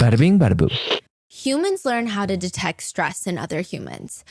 Bada bing, bada boo. Humans learn how to detect stress in other humans.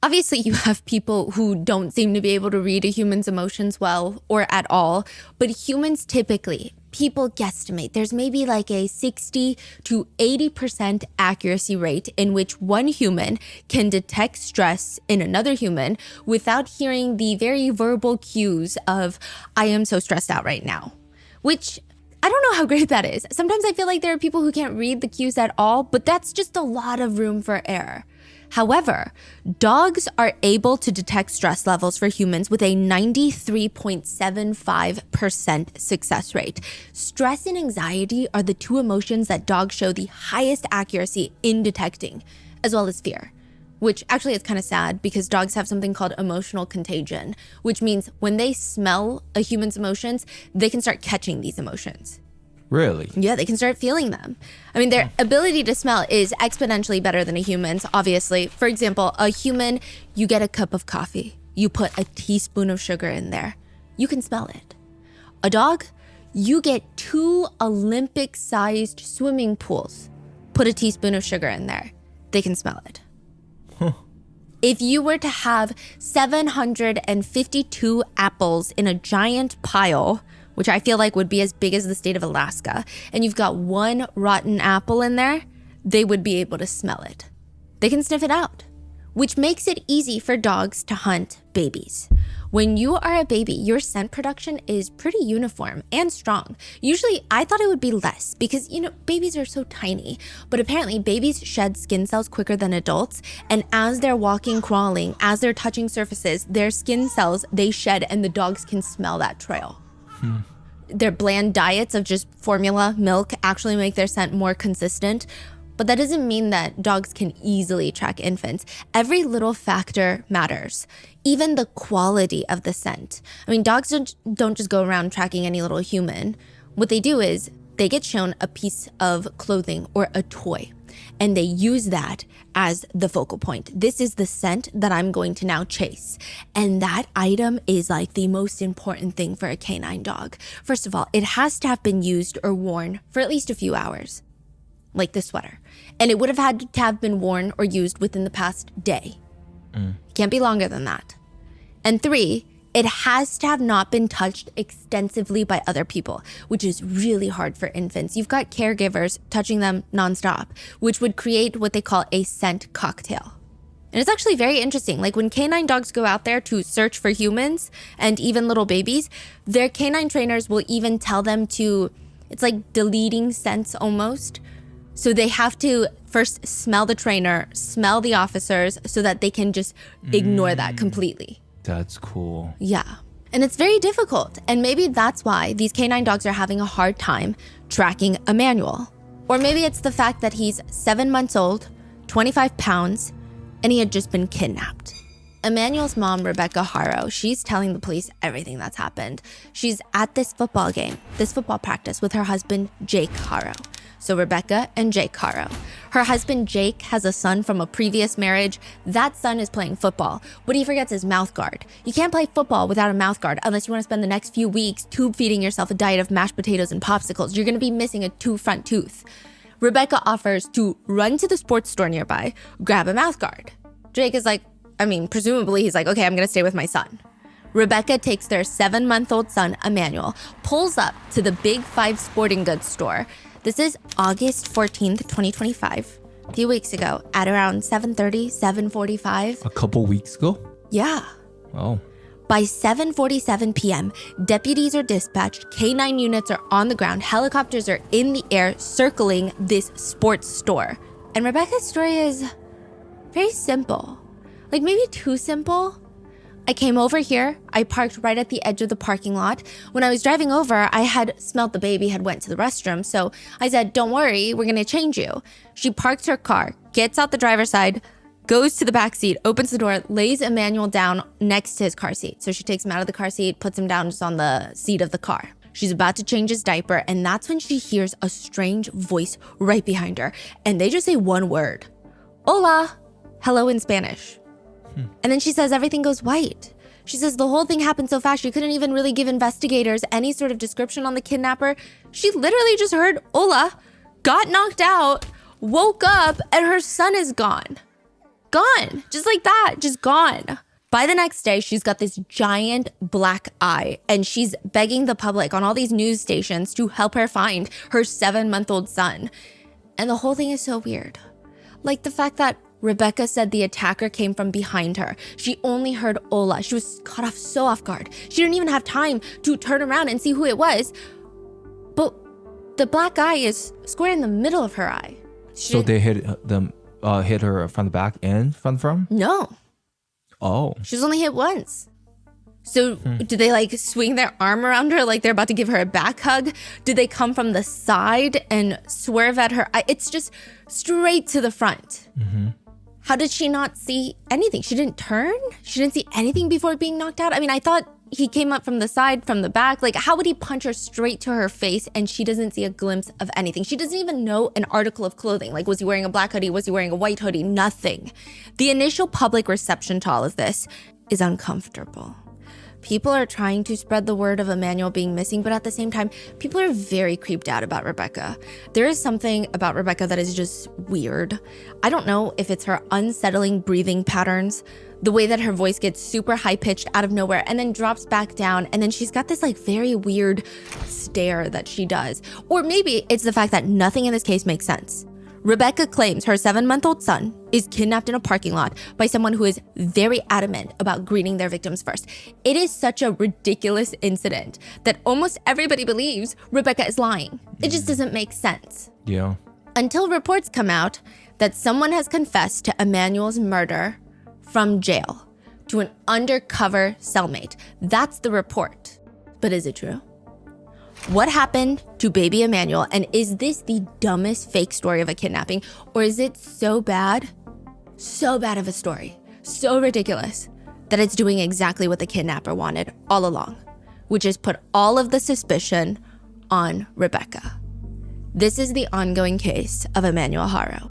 Obviously, you have people who don't seem to be able to read a human's emotions well or at all, but humans typically, people guesstimate there's maybe like a 60 to 80% accuracy rate in which one human can detect stress in another human without hearing the very verbal cues of, I am so stressed out right now, which I don't know how great that is. Sometimes I feel like there are people who can't read the cues at all, but that's just a lot of room for error. However, dogs are able to detect stress levels for humans with a 93.75% success rate. Stress and anxiety are the two emotions that dogs show the highest accuracy in detecting, as well as fear. Which actually is kind of sad because dogs have something called emotional contagion, which means when they smell a human's emotions, they can start catching these emotions. Really? Yeah, they can start feeling them. I mean, their ability to smell is exponentially better than a human's, obviously. For example, a human, you get a cup of coffee, you put a teaspoon of sugar in there, you can smell it. A dog, you get 2 Olympic-sized swimming pools, put a teaspoon of sugar in there, they can smell it. If you were to have 752 apples in a giant pile, which I feel like would be as big as the state of Alaska, and you've got 1 rotten apple in there, they would be able to smell it. They can sniff it out, which makes it easy for dogs to hunt babies. When you are a baby, your scent production is pretty uniform and strong. Usually, I thought it would be less because, babies are so tiny, but apparently babies shed skin cells quicker than adults, and as they're walking, crawling, as they're touching surfaces, their skin cells, they shed, and the dogs can smell that trail. Their bland diets of just formula, milk, actually make their scent more consistent. But that doesn't mean that dogs can easily track infants. Every little factor matters, even the quality of the scent. I mean, dogs don't just go around tracking any little human. What they do is they get shown a piece of clothing or a toy, and they use that as the focal point. This is the scent that I'm going to now chase. And that item is like the most important thing for a canine dog. First of all, it has to have been used or worn for at least a few hours, like the sweater. And it would have had to have been worn or used within the past day. Can't be longer than that. And 3, it has to have not been touched extensively by other people, which is really hard for infants. You've got caregivers touching them nonstop, which would create what they call a scent cocktail. And it's actually very interesting. Like when canine dogs go out there to search for humans and even little babies, their canine trainers will even tell them to, it's like deleting scents almost. So they have to first smell the trainer, smell the officers, so that they can just ignore that completely. That's cool. Yeah. And it's very difficult. And maybe that's why these canine dogs are having a hard time tracking Emmanuel. Or maybe it's the fact that he's 7 months old, 25 pounds, and he had just been kidnapped. Emmanuel's mom, Rebecca Haro, she's telling the police everything that's happened. She's at this football game, this football practice with her husband, Jake Haro. So Rebecca and Jake Haro. Her husband, Jake, has a son from a previous marriage. That son is playing football. What he forgets is mouth guard. You can't play football without a mouth guard unless you want to spend the next few weeks tube feeding yourself a diet of mashed potatoes and popsicles. You're going to be missing a front tooth. Rebecca offers to run to the sports store nearby, grab a mouth guard. Jake is like, presumably he's like, okay, I'm going to stay with my son. Rebecca takes their 7-month-old son, Emmanuel, pulls up to the Big 5 sporting goods store. This is August 14th, 2025, a few weeks ago at around 7:30, 7:45. A couple weeks ago? Yeah. Oh. By 7:47 p.m., deputies are dispatched, K9 units are on the ground, helicopters are in the air circling this sports store. And Rebecca's story is very simple, like maybe too simple. I came over here, I parked right at the edge of the parking lot. When I was driving over, I had smelled the baby had went to the restroom. So I said, don't worry, we're gonna change you. She parks her car, gets out the driver's side, goes to the back seat, opens the door, lays Emmanuel down next to his car seat. So she takes him out of the car seat, puts him down just on the seat of the car. She's about to change his diaper, and that's when she hears a strange voice right behind her. And they just say one word, Hola, hello in Spanish. And then she says everything goes white. She says the whole thing happened so fast she couldn't even really give investigators any sort of description on the kidnapper. She literally just heard hola, got knocked out, woke up and her son is gone. Gone. Just like that. Just gone. By the next day, she's got this giant black eye and she's begging the public on all these news stations to help her find her 7-month-old son. And the whole thing is so weird. Like the fact that Rebecca said the attacker came from behind her. She only heard Hola. She was caught off so off guard. She didn't even have time to turn around and see who it was. But the black eye is square in the middle of her eye. So they hit her from the back and from the front? No. Oh. She was only hit once. So did they like swing their arm around her like they're about to give her a back hug? Did they come from the side and swerve at her? It's just straight to the front. Mm-hmm. How did she not see anything? She didn't turn? She didn't see anything before being knocked out? I mean, I thought he came up from the side, from the back. Like, how would he punch her straight to her face and she doesn't see a glimpse of anything? She doesn't even know an article of clothing. Like, was he wearing a black hoodie? Was he wearing a white hoodie? Nothing. The initial public reception to all of this is uncomfortable. People are trying to spread the word of Emmanuel being missing, but at the same time, people are very creeped out about Rebecca. There is something about Rebecca that is just weird. I don't know if it's her unsettling breathing patterns, the way that her voice gets super high-pitched out of nowhere and then drops back down, and then she's got this like very weird stare that she does. Or maybe it's the fact that nothing in this case makes sense. Rebecca claims her 7-month-old son is kidnapped in a parking lot by someone who is very adamant about greeting their victims first. It is such a ridiculous incident that almost everybody believes Rebecca is lying. It just doesn't make sense. Yeah. Until reports come out that someone has confessed to Emmanuel's murder from jail to an undercover cellmate. That's the report. But is it true? What happened to baby Emmanuel? And is this the dumbest fake story of a kidnapping? Or is it so bad of a story, so ridiculous, that it's doing exactly what the kidnapper wanted all along, which is put all of the suspicion on Rebecca? This is the ongoing case of Emmanuel Haro.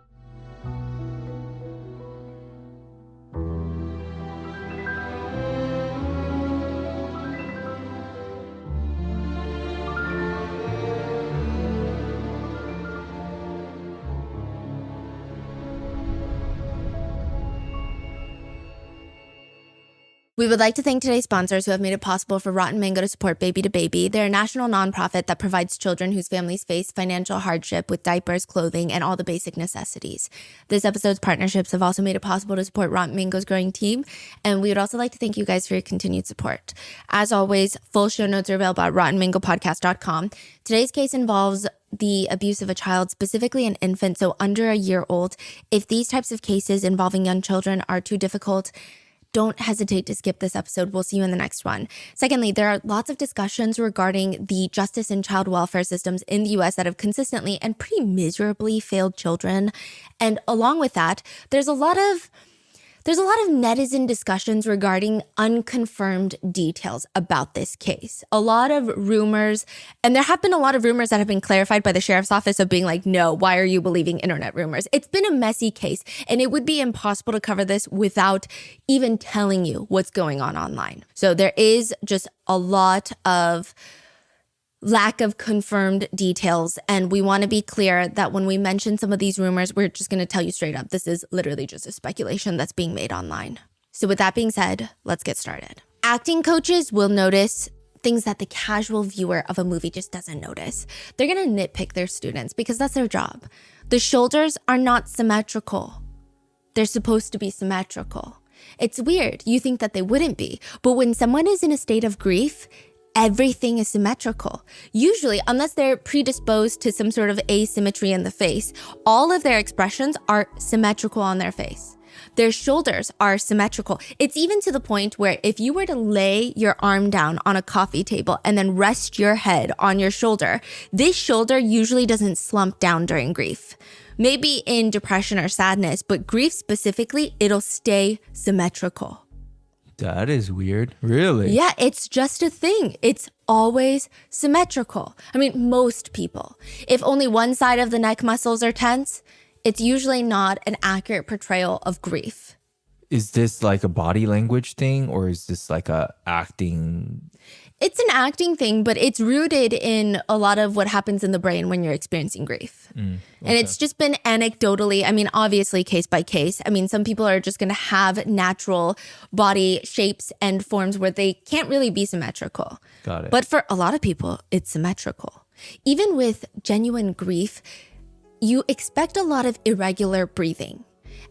We would like to thank today's sponsors who have made it possible for Rotten Mango to support Baby to Baby. They're a national nonprofit that provides children whose families face financial hardship with diapers, clothing, and all the basic necessities. This episode's partnerships have also made it possible to support Rotten Mango's growing team, and we would also like to thank you guys for your continued support. As always, full show notes are available at rottenmangopodcast.com. Today's case involves the abuse of a child, specifically an infant, so under a year old. If these types of cases involving young children are too difficult, don't hesitate to skip this episode. We'll see you in the next one. Secondly, there are lots of discussions regarding the justice and child welfare systems in the US that have consistently and pretty miserably failed children. And along with that, there's a lot of netizen discussions regarding unconfirmed details about this case. A lot of rumors, and there have been a lot of rumors that have been clarified by the sheriff's office of being like, no, why are you believing internet rumors? It's been a messy case, and it would be impossible to cover this without even telling you what's going on online. So there is just a lot of lack of confirmed details. And we want to be clear that when we mention some of these rumors, we're just going to tell you straight up, this is literally just a speculation that's being made online. So with that being said, let's get started. Acting coaches will notice things that the casual viewer of a movie just doesn't notice. They're going to nitpick their students because that's their job. The shoulders are not symmetrical. They're supposed to be symmetrical. It's weird. You think that they wouldn't be. But when someone is in a state of grief, everything is symmetrical. Usually, unless they're predisposed to some sort of asymmetry in the face, all of their expressions are symmetrical on their face. Their shoulders are symmetrical. It's even to the point where if you were to lay your arm down on a coffee table and then rest your head on your shoulder, this shoulder usually doesn't slump down during grief. Maybe in depression or sadness, but grief specifically, it'll stay symmetrical. That is weird. Really? Yeah, it's just a thing. It's always symmetrical. I mean, most people. If only one side of the neck muscles are tense, it's usually not an accurate portrayal of grief. Is this like a body language thing or is this like a acting It's an acting thing, but it's rooted in a lot of what happens in the brain when you're experiencing grief. And it's just been anecdotally, I mean, obviously case by case. I mean, some people are just going to have natural body shapes and forms where they can't really be symmetrical. Got it. But for a lot of people, it's symmetrical. Even with genuine grief, you expect a lot of irregular breathing.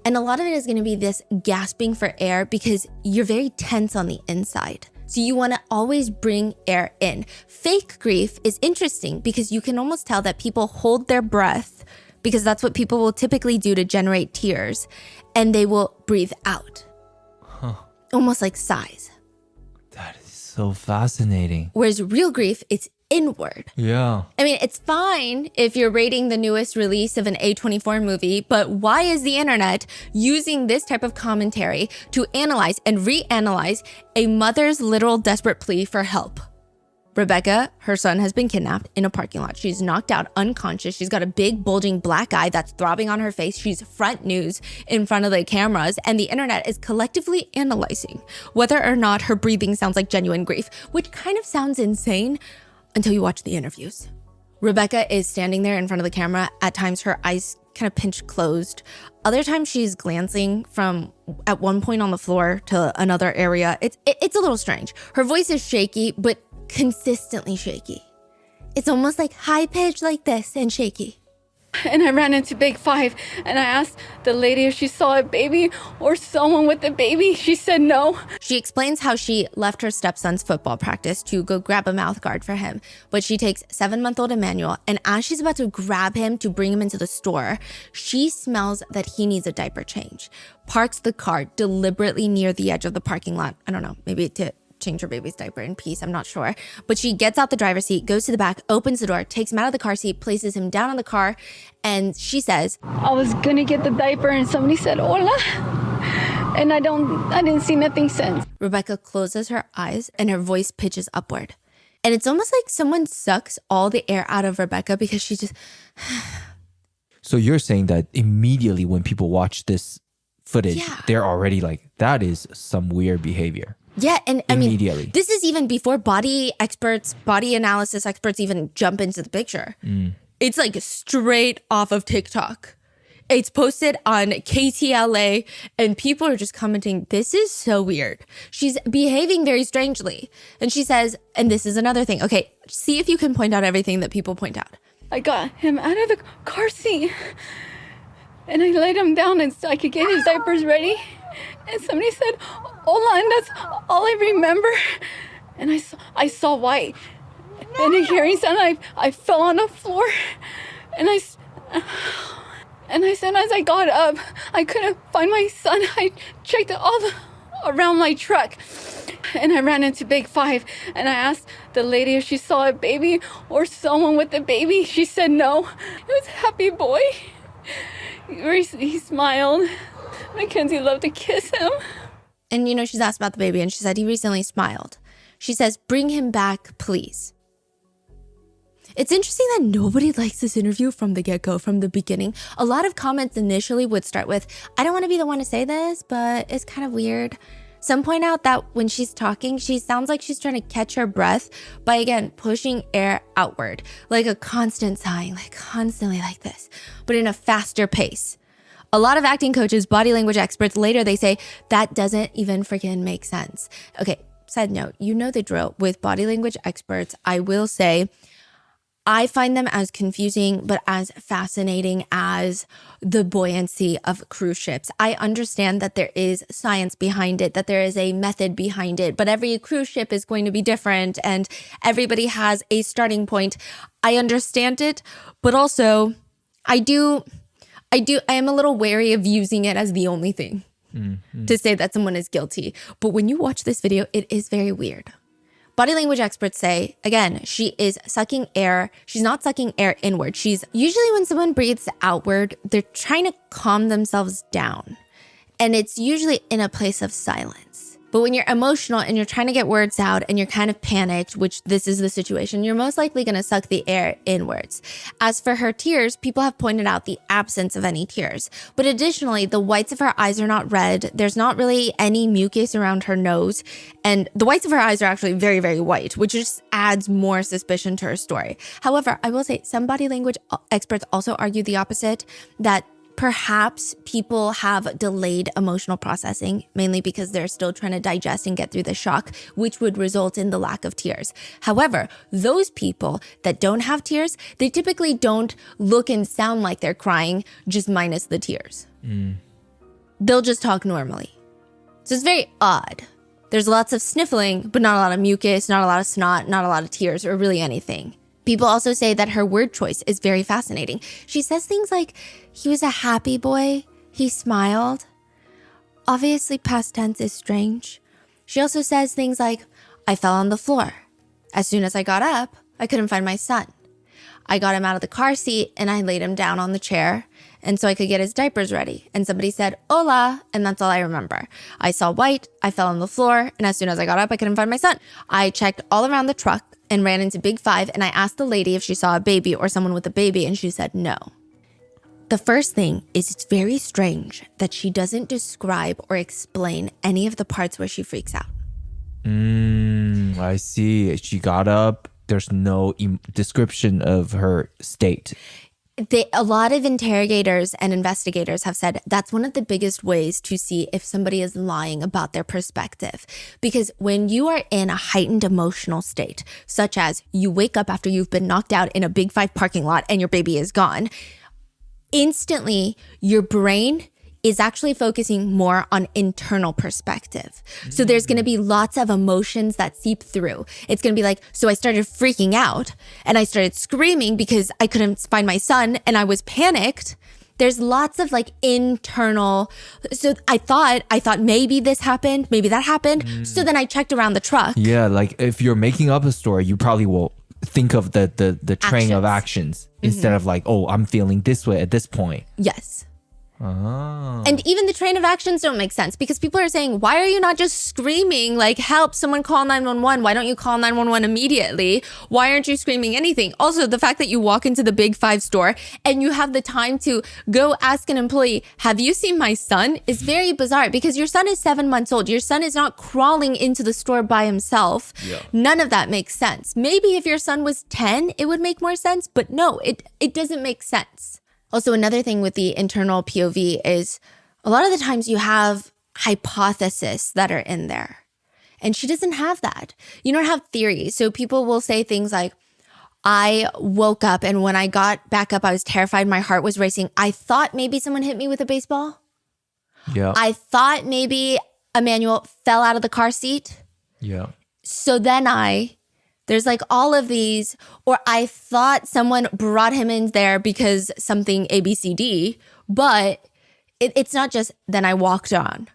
And a lot of it is going to be this gasping for air because you're very tense on the inside. So you want to always bring air in. Fake grief is interesting because you can almost tell that people hold their breath because that's what people will typically do to generate tears, and they will breathe out. Almost like sighs. That is so fascinating. Whereas real grief, it's inward. Yeah. I mean, it's fine if you're rating the newest release of an A24 movie, but why is the internet using this type of commentary to analyze and reanalyze a mother's literal desperate plea for help? Rebecca, her son, has been kidnapped in a parking lot. She's knocked out unconscious. She's got a big bulging black eye that's throbbing on her face. She's front news in front of the cameras, and the internet is collectively analyzing whether or not her breathing sounds like genuine grief, which kind of sounds insane until you watch the interviews. Rebecca is standing there in front of the camera. At times her eyes kind of pinch closed. Other times she's glancing from at one point on the floor to another area. It's a little strange. Her voice is shaky, but consistently shaky. It's almost like high pitched like this and shaky. And I ran into Big Five and I asked the lady if she saw a baby or someone with a baby. She said no. She explains how she left her stepson's football practice to go grab a mouth guard for him. But she takes 7-month-old Emmanuel, and as she's about to grab him to bring him into the store, she smells that he needs a diaper change. Parks the car deliberately near the edge of the parking lot. I don't know, maybe to change her baby's diaper in peace, I'm not sure. But she gets out the driver's seat, goes to the back, opens the door, takes him out of the car seat, places him down in the car, and she says, I was gonna get the diaper and somebody said, Hola. And I didn't see nothing since. Rebecca closes her eyes and her voice pitches upward. And it's almost like someone sucks all the air out of Rebecca because she just... So you're saying that immediately when people watch this footage, Yeah. they're already like, that is some weird behavior. Yeah, and I Immediately. mean, this is even before body experts, body analysis experts even jump into the picture. It's like straight off of TikTok. It's posted on KTLA and people are just commenting, this is so weird. She's behaving very strangely. And she says, and this is another thing. Okay, see if you can point out everything that people point out. I got him out of the car seat and I laid him down and so I could get his diapers ready. And somebody said, Hola, and that's all I remember. And I saw white. And a hearing sound, I fell on the floor. And I said, as I got up, I couldn't find my son. I checked around my truck. And I ran into Big Five. And I asked the lady if she saw a baby or someone with a baby. She said no. It was a happy boy. He smiled. Mackenzie loved to kiss him. And you know, she's asked about the baby and she said he recently smiled. She says, bring him back, please. It's interesting that nobody likes this interview from the get-go, from the beginning. A lot of comments initially would start with, I don't want to be the one to say this, but it's kind of weird. Some point out that when she's talking, she sounds like she's trying to catch her breath by, again, pushing air outward, like a constant sighing, like constantly like this, but in a faster pace. A lot of acting coaches, body language experts, later they say that doesn't even freaking make sense. Okay, side note, you know the drill with body language experts. I will say I find them as confusing, but as fascinating as the buoyancy of cruise ships. I understand that there is science behind it, that there is a method behind it, but every cruise ship is going to be different and everybody has a starting point. I understand it, but also I am a little wary of using it as the only thing to say that someone is guilty. But when you watch this video, it is very weird. Body language experts say, again, she is sucking air. She's not sucking air inward. She's usually when someone breathes outward, they're trying to calm themselves down. And it's usually in a place of silence. But when you're emotional and you're trying to get words out and you're kind of panicked, which this is the situation, you're most likely going to suck the air inwards. As for her tears, people have pointed out the absence of any tears. But additionally, the whites of her eyes are not red. There's not really any mucus around her nose. And the whites of her eyes are actually very, very white, which just adds more suspicion to her story. However, I will say some body language experts also argue the opposite, that perhaps people have delayed emotional processing, mainly because they're still trying to digest and get through the shock, which would result in the lack of tears. However, those people that don't have tears, they typically don't look and sound like they're crying, just minus the tears. They'll just talk normally. So it's very odd. There's lots of sniffling, but not a lot of mucus, not a lot of snot, not a lot of tears, or really anything. People also say that her word choice is very fascinating. She says things like, he was a happy boy, he smiled. Obviously, past tense is strange. She also says things like, I fell on the floor. As soon as I got up, I couldn't find my son. I got him out of the car seat and I laid him down on the chair and so I could get his diapers ready. And somebody said, Hola, and that's all I remember. I saw white, I fell on the floor, and as soon as I got up, I couldn't find my son. I checked all around the truck and ran into Big Five, and I asked the lady if she saw a baby or someone with a baby, and she said no. The first thing is it's very strange that she doesn't describe or explain any of the parts where she freaks out. I see. She got up. There's no description of her state. A lot of interrogators and investigators have said that's one of the biggest ways to see if somebody is lying about their perspective. Because when you are in a heightened emotional state, such as you wake up after you've been knocked out in a Big Five parking lot and your baby is gone, instantly your brain is actually focusing more on internal perspective. So there's gonna be lots of emotions that seep through. It's gonna be like, so I started freaking out and I started screaming because I couldn't find my son and I was panicked. There's lots of like internal, so I thought maybe this happened, maybe that happened. So then I checked around the truck. Yeah, like if you're making up a story, you probably will think of the train of actions instead of like, oh, I'm feeling this way at this point. Yes. Oh. And even the train of actions don't make sense because people are saying, why are you not just screaming like, help, someone call 911? Why don't you call 911 immediately? Why aren't you screaming anything? Also, the fact that you walk into the Big Five store and you have the time to go ask an employee, have you seen my son? Is very bizarre because your son is 7 months old. Your son is not crawling into the store by himself. Yeah. None of that makes sense. Maybe if your son was 10, it would make more sense, but no, it doesn't make sense. Also, another thing with the internal POV is a lot of the times you have hypotheses that are in there. And she doesn't have that. You don't have theories. So people will say things like, I woke up and when I got back up, I was terrified. My heart was racing. I thought maybe someone hit me with a baseball. Yeah. I thought maybe Emmanuel fell out of the car seat. Yeah. So then there's like all of these, or I thought someone brought him in there because something ABCD, but it's not just, then I walked on.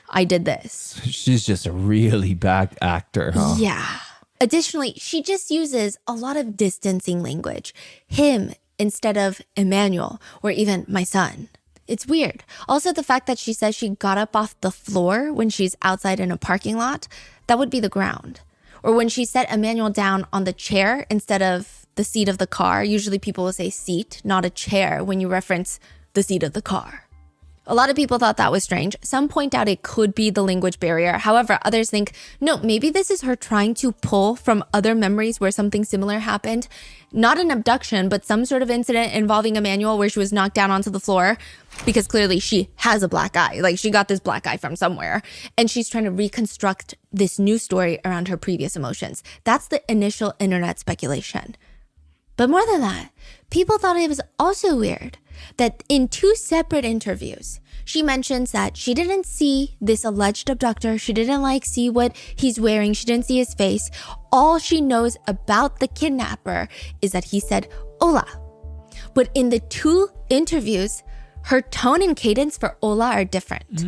I did this. She's just a really bad actor, huh? Yeah. Additionally, she just uses a lot of distancing language. Him instead of Emmanuel, or even my son. It's weird. Also, the fact that she says she got up off the floor when she's outside in a parking lot, that would be the ground. Or when she set Emmanuel down on the chair instead of the seat of the car. Usually people will say seat, not a chair, when you reference the seat of the car. A lot of people thought that was strange. Some point out it could be the language barrier. However, others think, no, maybe this is her trying to pull from other memories where something similar happened. Not an abduction, but some sort of incident involving Emmanuel where she was knocked down onto the floor because clearly she has a black eye. Like she got this black eye from somewhere. And she's trying to reconstruct this new story around her previous emotions. That's the initial internet speculation. But more than that, people thought it was also weird that in 2 separate interviews, she mentions that she didn't see this alleged abductor. She didn't see what he's wearing. She didn't see his face. All she knows about the kidnapper is that he said, Hola. But in the 2 interviews, her tone and cadence for Hola are different.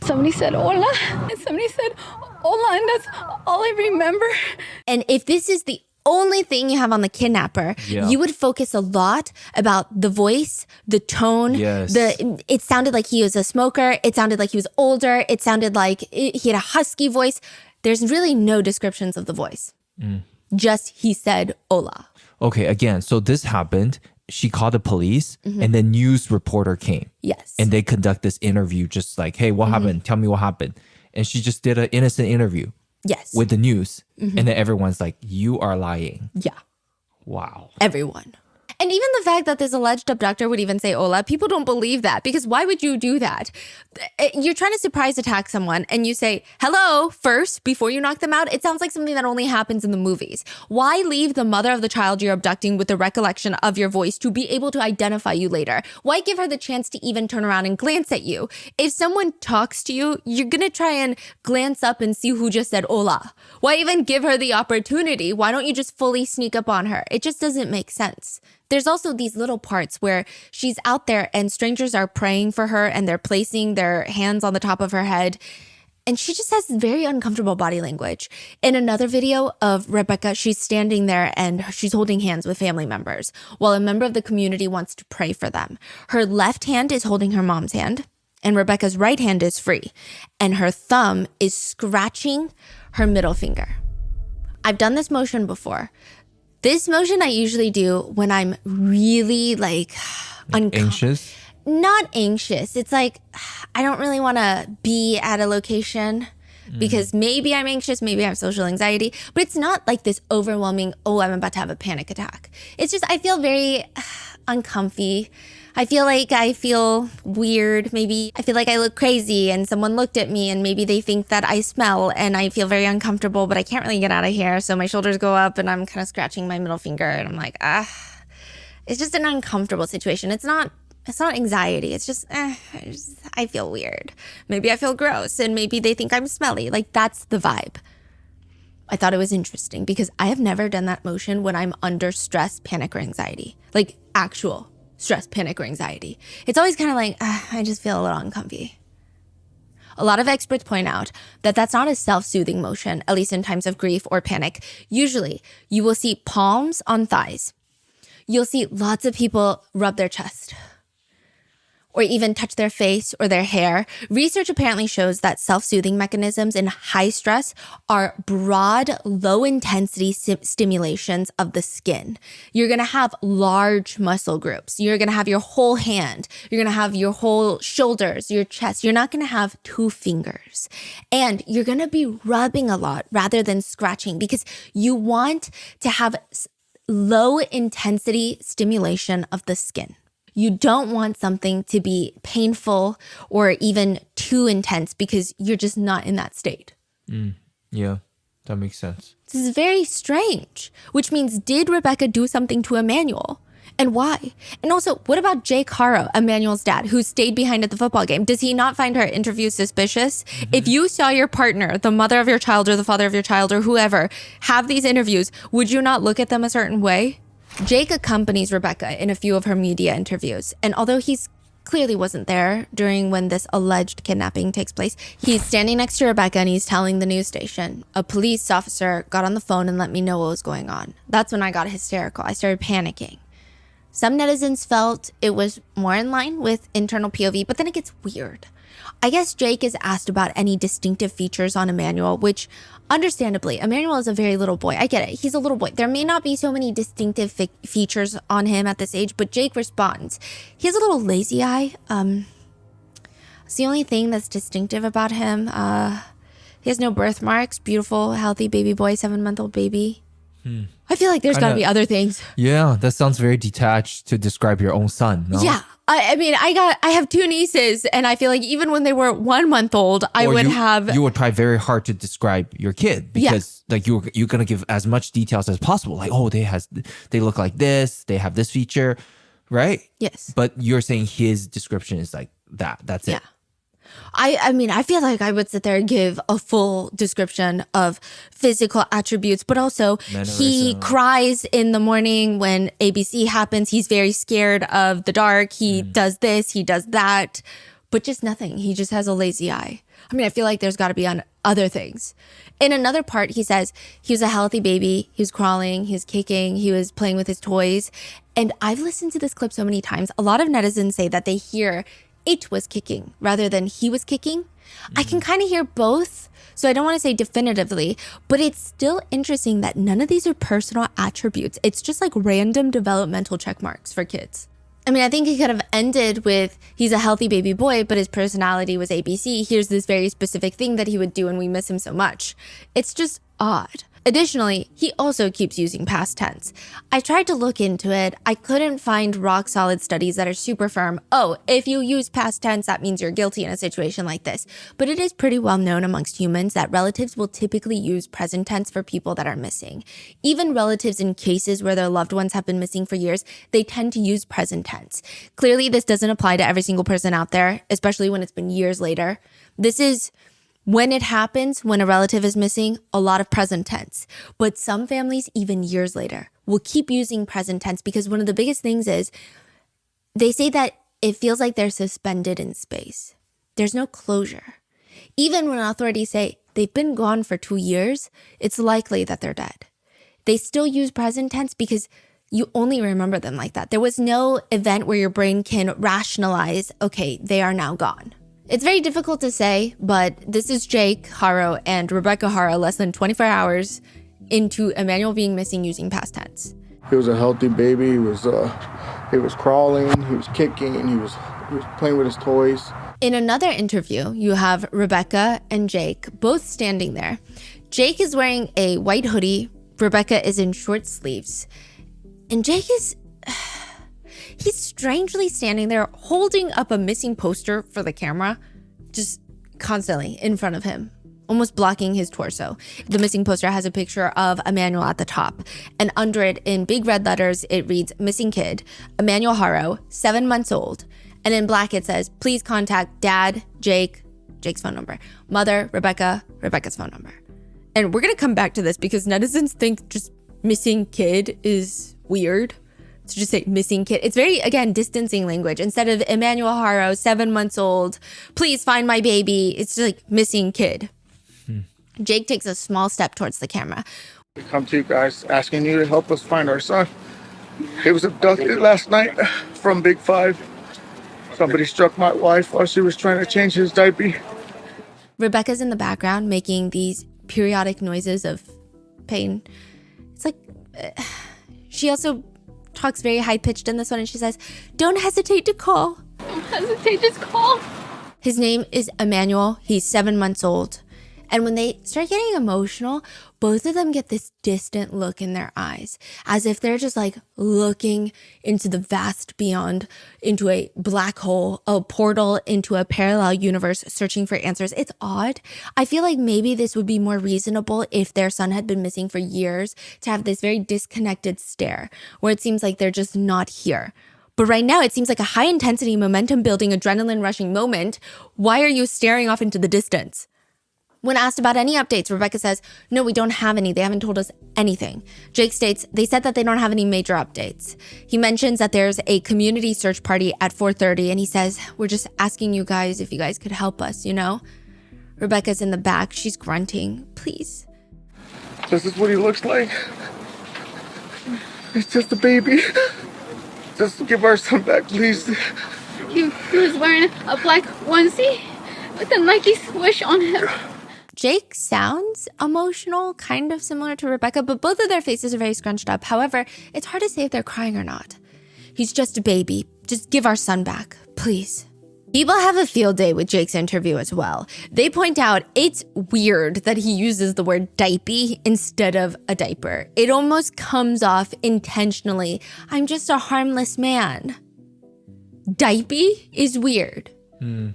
Somebody said hola, and somebody said hola, and that's all I remember. And if this is the only thing you have on the kidnapper, you would focus a lot about the voice, the tone. Yes. It sounded like he was a smoker. It sounded like he was older. It sounded like he had a husky voice. There's really no descriptions of the voice. Just he said, hola. Okay, again, so this happened. She called the police and the news reporter came. Yes. And they conduct this interview just like, hey, what happened? Tell me what happened. And she just did an innocent interview. Yes. With the news. And then everyone's like, you are lying. Yeah. Wow. Everyone. And even the fact that this alleged abductor would even say hola, people don't believe that, because why would you do that? You're trying to surprise attack someone and you say hello first before you knock them out. It sounds like something that only happens in the movies. Why leave the mother of the child you're abducting with the recollection of your voice to be able to identify you later? Why give her the chance to even turn around and glance at you? If someone talks to you, you're going to try and glance up and see who just said hola. Why even give her the opportunity? Why don't you just fully sneak up on her? It just doesn't make sense. There's also these little parts where she's out there and strangers are praying for her and they're placing their hands on the top of her head. And she just has very uncomfortable body language. In another video of Rebecca, she's standing there and she's holding hands with family members while a member of the community wants to pray for them. Her left hand is holding her mom's hand and Rebecca's right hand is free. And her thumb is scratching her middle finger. I've done this motion before. This motion I usually do when I'm really anxious? Not anxious. It's like I don't really want to be at a location because maybe I'm anxious, maybe I have social anxiety, but it's not like this overwhelming, oh, I'm about to have a panic attack. It's just I feel very uncomfy. I feel weird. Maybe I feel like I look crazy and someone looked at me and maybe they think that I smell and I feel very uncomfortable, but I can't really get out of here. So my shoulders go up and I'm kind of scratching my middle finger and I'm like, it's just an uncomfortable situation. It's not anxiety. It's just, I feel weird. Maybe I feel gross and maybe they think I'm smelly. Like that's the vibe. I thought it was interesting because I have never done that motion when I'm under stress, panic, or anxiety, like actual stress, panic, or anxiety. It's always kind of like, I just feel a little uncomfy. A lot of experts point out that that's not a self-soothing motion, at least in times of grief or panic. Usually, you will see palms on thighs. You'll see lots of people rub their chest or even touch their face or their hair. Research apparently shows that self-soothing mechanisms in high stress are broad, low-intensity stimulations of the skin. You're gonna have large muscle groups. You're gonna have your whole hand. You're gonna have your whole shoulders, your chest. You're not gonna have 2 fingers. And you're gonna be rubbing a lot rather than scratching because you want to have low-intensity stimulation of the skin. You don't want something to be painful or even too intense because you're just not in that state. Yeah, that makes sense. This is very strange, which means did Rebecca do something to Emmanuel? And why? And also, what about Jake Haro, Emmanuel's dad, who stayed behind at the football game? Does he not find her interview suspicious? If you saw your partner, the mother of your child or the father of your child or whoever, have these interviews, would you not look at them a certain way? Jake accompanies Rebecca in a few of her media interviews. And although he's clearly wasn't there during when this alleged kidnapping takes place, he's standing next to Rebecca and he's telling the news station, a police officer got on the phone and let me know what was going on. That's when I got hysterical. I started panicking. Some netizens felt it was more in line with internal POV, but then it gets weird. I guess Jake is asked about any distinctive features on Emmanuel, which understandably, Emmanuel is a very little boy. I get it. He's a little boy. There may not be so many distinctive features on him at this age, but Jake responds. He has a little lazy eye. It's the only thing that's distinctive about him. He has no birthmarks. Beautiful, healthy baby boy, 7-month-old baby. I feel like there's got to be other things. Yeah, that sounds very detached to describe your own son. No? Yeah. I mean, I have 2 nieces, and I feel like even when they were 1 month old, You would try very hard to describe your kid because like you're gonna give as much details as possible. Like, oh, they look like this, they have this feature, right? Yes. But you're saying his description is like that. That's it. Yeah. I mean, I feel like I would sit there and give a full description of physical attributes, but also he cries in the morning when ABC happens. He's very scared of the dark. He does this, he does that. but just nothing. He just has a lazy eye. I mean, I feel like there's got to be on other things. In another part, he says he was a healthy baby. He was crawling, he was kicking, he was playing with his toys. And I've listened to this clip so many times. A lot of netizens say that they hear it was kicking rather than he was kicking. I can kind of hear both. So I don't want to say definitively, but it's still interesting that none of these are personal attributes. It's just like random developmental check marks for kids. I mean, I think he could have ended with, he's a healthy baby boy, but his personality was ABC. Here's this very specific thing that he would do and we miss him so much. It's just odd. Additionally, he also keeps using past tense. I tried to look into it. I couldn't find rock solid studies that are super firm. Oh, if you use past tense, that means you're guilty in a situation like this. But it is pretty well known amongst humans that relatives will typically use present tense for people that are missing. Even relatives in cases where their loved ones have been missing for years, they tend to use present tense. Clearly, this doesn't apply to every single person out there, especially when it's been years later. This is when it happens, when a relative is missing, a lot of present tense. But some families, even years later, will keep using present tense because one of the biggest things is they say that it feels like they're suspended in space. There's no closure. Even when authorities say they've been gone for 2 years, it's likely that they're dead. They still use present tense because you only remember them like that. There was no event where your brain can rationalize, okay, they are now gone. It's very difficult to say, but this is Jake Haro and Rebecca Haro less than 24 hours into Emmanuel being missing using past tense. He was a healthy baby. He was crawling, he was kicking, he was playing with his toys. In another interview, you have Rebecca and Jake both standing there. Jake is wearing a white hoodie. Rebecca is in short sleeves. And Jake is... he's strangely standing there holding up a missing poster for the camera, just constantly in front of him, almost blocking his torso. The missing poster has a picture of Emmanuel at the top, and under it in big red letters, it reads, missing kid, Emmanuel Haro, 7 months old. And in black, it says, please contact dad, Jake's phone number, mother, Rebecca's phone number. And we're going to come back to this because netizens think just missing kid is weird. So just say missing kid. It's very, again, distancing language. Instead of Emmanuel Haro, 7 months old, please find my baby. It's just like missing kid. Jake takes a small step towards the camera. We come to you guys asking you to help us find our son. He was abducted last night from Big 5. Somebody struck my wife while she was trying to change his diaper. Rebecca's in the background making these periodic noises of pain. It's like, she also talks very high-pitched in this one, and she says, don't hesitate to call. Don't hesitate, just call. His name is Emmanuel. He's 7 months old. And when they start getting emotional, both of them get this distant look in their eyes, as if they're just like looking into the vast beyond, into a black hole, a portal into a parallel universe, searching for answers. It's odd. I feel like maybe this would be more reasonable if their son had been missing for years, to have this very disconnected stare where it seems like they're just not here. But right now, it seems like a high intensity, momentum building, adrenaline rushing moment. Why are you staring off into the distance? When asked about any updates, Rebecca says, no, we don't have any. They haven't told us anything. Jake states, they said that they don't have any major updates. He mentions that there's a community search party at 4:30, and he says, we're just asking you guys if you guys could help us, you know? Rebecca's in the back. She's grunting. Please. This is what he looks like. It's just a baby. Just give our son back, please. He was wearing a black onesie with a Nike swoosh on him. Jake sounds emotional, kind of similar to Rebecca, but both of their faces are very scrunched up. However, it's hard to say if they're crying or not. He's just a baby. Just give our son back, please. People have a field day with Jake's interview as well. They point out it's weird that he uses the word diaper instead of a diaper. It almost comes off intentionally. I'm just a harmless man. Diaper is weird. Wow.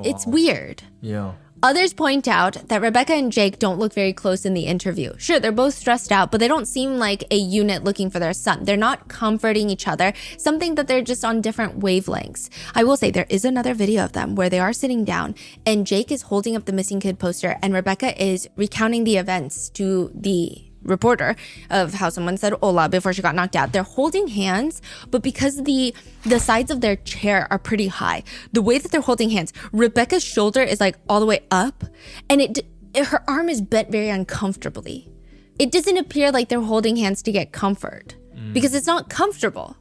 It's weird. Yeah. Others point out that Rebecca and Jake don't look very close in the interview. Sure, they're both stressed out, but they don't seem like a unit looking for their son. They're not comforting each other, something that they're just on different wavelengths. I will say there is another video of them where they are sitting down and Jake is holding up the missing kid poster and Rebecca is recounting the events to the reporter of how someone said hola before she got knocked out. They're holding hands, but because the sides of their chair are pretty high, the way that they're holding hands, Rebecca's shoulder is like all the way up, and her arm is bent very uncomfortably. It doesn't appear like they're holding hands to get comfort because it's not comfortable.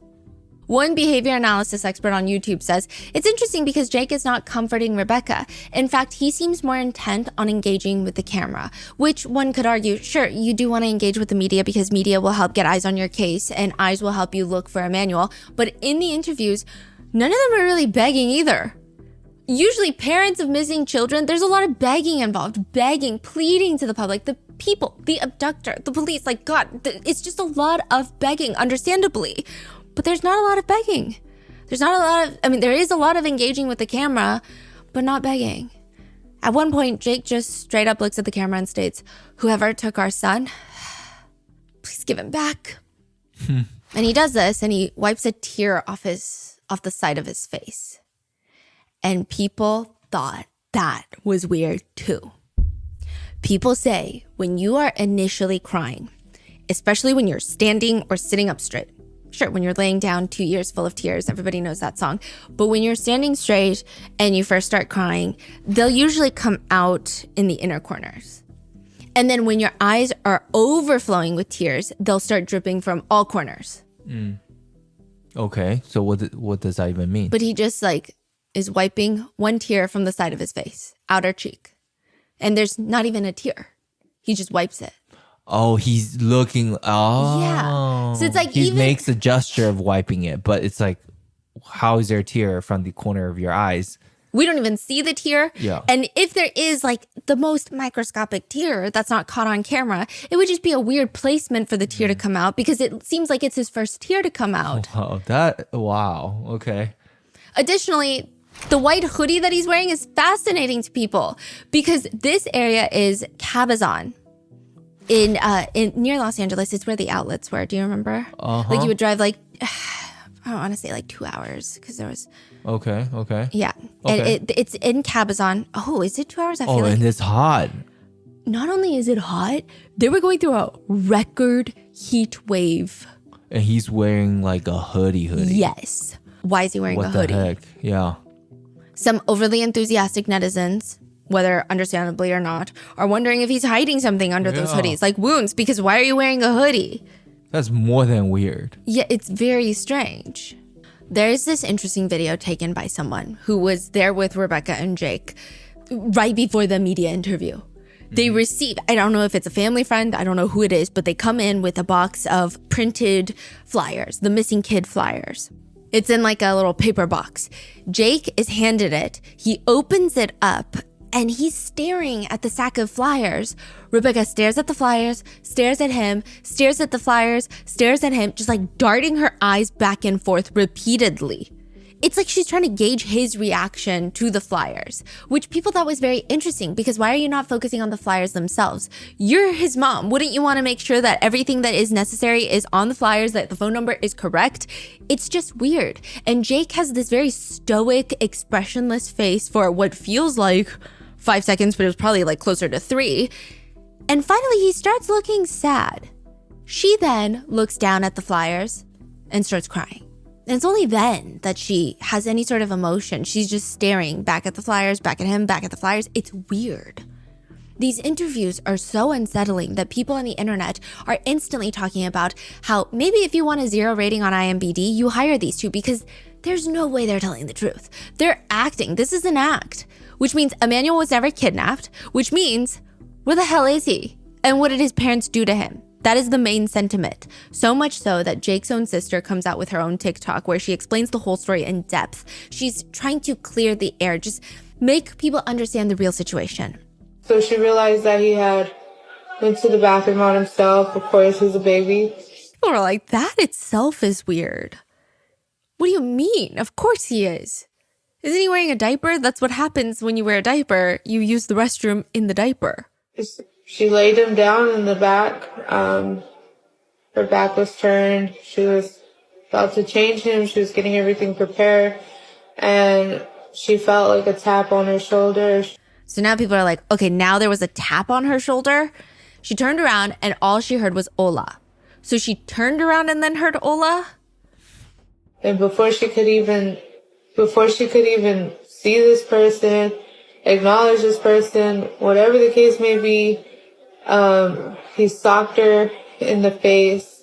One behavior analysis expert on YouTube says, it's interesting because Jake is not comforting Rebecca. In fact, he seems more intent on engaging with the camera, which one could argue, sure, you do want to engage with the media because media will help get eyes on your case and eyes will help you look for a manual. But in the interviews, none of them are really begging either. Usually parents of missing children, there's a lot of begging involved, begging, pleading to the public, the people, the abductor, the police, like God, it's just a lot of begging, understandably. But there's not a lot of begging. There is a lot of engaging with the camera, but not begging. At one point, Jake just straight up looks at the camera and states, whoever took our son, please give him back. And he does this and he wipes a tear off the side of his face. And people thought that was weird too. People say when you are initially crying, especially when you're standing or sitting up straight, sure, when you're laying down 2 years full of tears, everybody knows that song. But when you're standing straight and you first start crying, they'll usually come out in the inner corners. And then when your eyes are overflowing with tears, they'll start dripping from all corners. Okay, so what does that even mean? But he just is wiping one tear from the side of his face, outer cheek. And there's not even a tear. He just wipes it. Oh, he's looking. Oh, yeah. So it's like he makes a gesture of wiping it, but it's like, how is there a tear from the corner of your eyes? We don't even see the tear. Yeah. And if there is the most microscopic tear that's not caught on camera, it would just be a weird placement for the tear to come out because it seems like it's his first tear to come out. Wow. Okay. Additionally, the white hoodie that he's wearing is fascinating to people because this area is Cabazon. In near Los Angeles, it's where the outlets were. Do you remember? Like you would drive I want to say 2 hours because there was. Okay. Yeah, okay. And it's in Cabazon. Oh, is it 2 hours? I feel and it's hot. Not only is it hot, they were going through a record heat wave. And he's wearing a hoodie. Yes. Why is he wearing a hoodie? What the heck? Yeah. Some overly enthusiastic netizens, whether understandably or not, are wondering if he's hiding something under those hoodies, like wounds, because why are you wearing a hoodie? That's more than weird. Yeah, it's very strange. There's this interesting video taken by someone who was there with Rebecca and Jake right before the media interview. They receive, I don't know if it's a family friend, I don't know who it is, but they come in with a box of printed flyers, the missing kid flyers. It's in a little paper box. Jake is handed it. He opens it up and he's staring at the sack of flyers. Rebecca stares at the flyers, stares at him, stares at the flyers, stares at him, just darting her eyes back and forth repeatedly. It's like she's trying to gauge his reaction to the flyers, which people thought was very interesting because why are you not focusing on the flyers themselves? You're his mom. Wouldn't you want to make sure that everything that is necessary is on the flyers, that the phone number is correct? It's just weird. And Jake has this very stoic, expressionless face for what feels like 5 seconds, but it was probably closer to 3. And finally, he starts looking sad. She then looks down at the flyers and starts crying. And it's only then that she has any sort of emotion. She's just staring back at the flyers, back at him, back at the flyers. It's weird. These interviews are so unsettling that people on the internet are instantly talking about how maybe if you want a 0 rating on IMDb, you hire these two because there's no way they're telling the truth. They're acting. This is an act, which means Emmanuel was never kidnapped, which means where the hell is he? And what did his parents do to him? That is the main sentiment. So much so that Jake's own sister comes out with her own TikTok where she explains the whole story in depth. She's trying to clear the air, just make people understand the real situation. So she realized that he had went to the bathroom on himself. Of course, he's a baby. People are like, that itself is weird. What do you mean? Of course he is. Isn't he wearing a diaper? That's what happens when you wear a diaper. You use the restroom in the diaper. She laid him down in the back. Her back was turned. She was about to change him. She was getting everything prepared. And she felt a tap on her shoulder. So now people are like, okay, now there was a tap on her shoulder. She turned around and all she heard was Hola. So she turned around and then heard Hola. And before she could even see this person, acknowledge this person, whatever the case may be, he socked her in the face,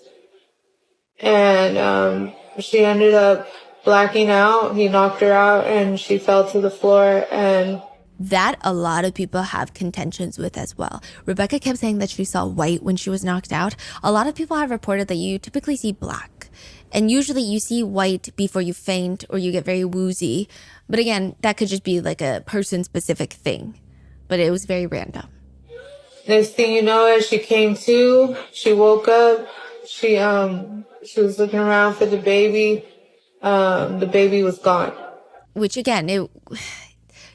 and she ended up blacking out. He knocked her out and she fell to the floor. And that a lot of people have contentions with as well. Rebecca kept saying that she saw white when she was knocked out. A lot of people have reported that you typically see black. And usually you see white before you faint or you get very woozy. But again, that could just be like a person-specific thing. But it was very random. Next thing you know, as she came to, she woke up. She was looking around for the baby. The baby was gone. Which again,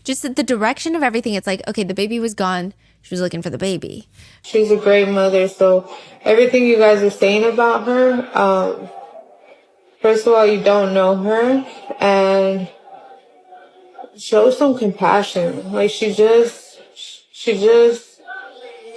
just the direction of everything, it's like, okay, the baby was gone. She was looking for the baby. She's a great mother. So everything you guys are saying about her, first of all, you don't know her, and show some compassion. Like she just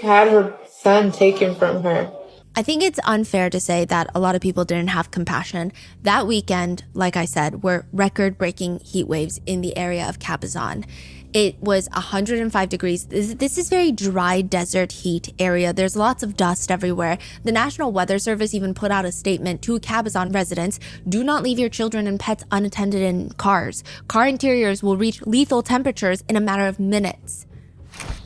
had her son taken from her. I think it's unfair to say that a lot of people didn't have compassion. That weekend, like I said, were record-breaking heat waves in the area of Cabazon. It was 105 degrees. This is very dry desert heat area. There's lots of dust everywhere. The National Weather Service even put out a statement to Cabazon residents: do not leave your children and pets unattended in cars. Car interiors will reach lethal temperatures in a matter of minutes.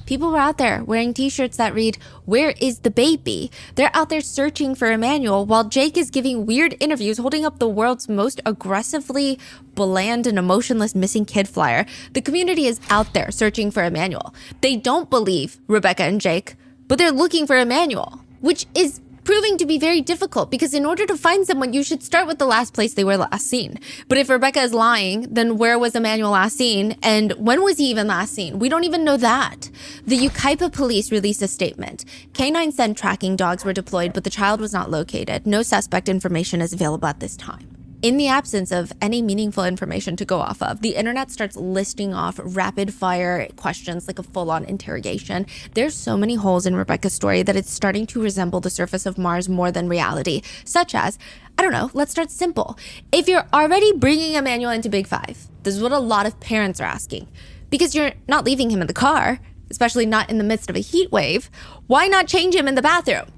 People were out there wearing t-shirts that read, "Where is the baby?" They're out there searching for Emmanuel while Jake is giving weird interviews holding up the world's most aggressively bland and emotionless missing kid flyer. The community is out there searching for Emmanuel. They don't believe Rebecca and Jake, but they're looking for Emmanuel, which is proving to be very difficult because in order to find someone, you should start with the last place they were last seen. But if Rebecca is lying, then where was Emmanuel last seen? And when was he even last seen? We don't even know that. The Yucaipa police released a statement. Canine scent tracking dogs were deployed, but the child was not located. No suspect information is available at this time. In the absence of any meaningful information to go off of, the internet starts listing off rapid fire questions like a full-on interrogation. There's so many holes in Rebecca's story that it's starting to resemble the surface of Mars more than reality, such as, I don't know, let's start simple. If you're already bringing Emmanuel into Big Five, this is what a lot of parents are asking, because you're not leaving him in the car, especially not in the midst of a heat wave, why not change him in the bathroom,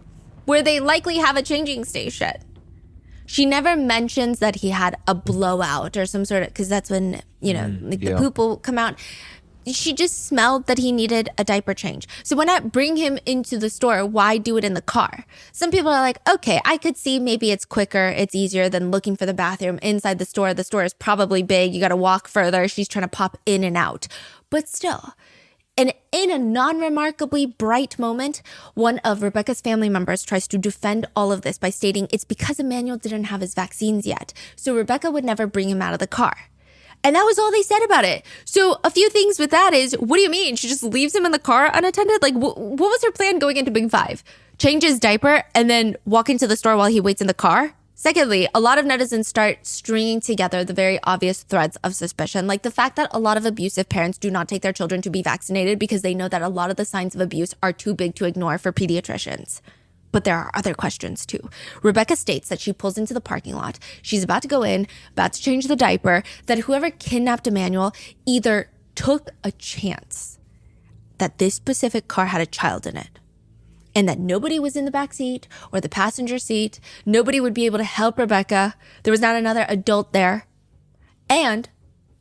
where they likely have a changing station? She never mentions that he had a blowout or some sort of, because that's when, the poop will come out. She just smelled that he needed a diaper change. So why not bring him into the store? Why do it in the car? Some people are like, okay, I could see maybe it's quicker, it's easier than looking for the bathroom inside the store. The store is probably big. You got to walk further. She's trying to pop in and out. But still, and in a non-remarkably bright moment, one of Rebecca's family members tries to defend all of this by stating it's because Emmanuel didn't have his vaccines yet, so Rebecca would never bring him out of the car. And that was all they said about it. So a few things with that is, what do you mean? She just leaves him in the car unattended? Like, what was her plan going into Big Five? Change his diaper and then walk into the store while he waits in the car? Secondly, a lot of netizens start stringing together the very obvious threads of suspicion, like the fact that a lot of abusive parents do not take their children to be vaccinated because they know that a lot of the signs of abuse are too big to ignore for pediatricians. But there are other questions too. Rebecca states that she pulls into the parking lot. She's about to go in, about to change the diaper, that whoever kidnapped Emmanuel either took a chance that this specific car had a child in it, and that nobody was in the back seat or the passenger seat. Nobody would be able to help Rebecca. There was not another adult there. And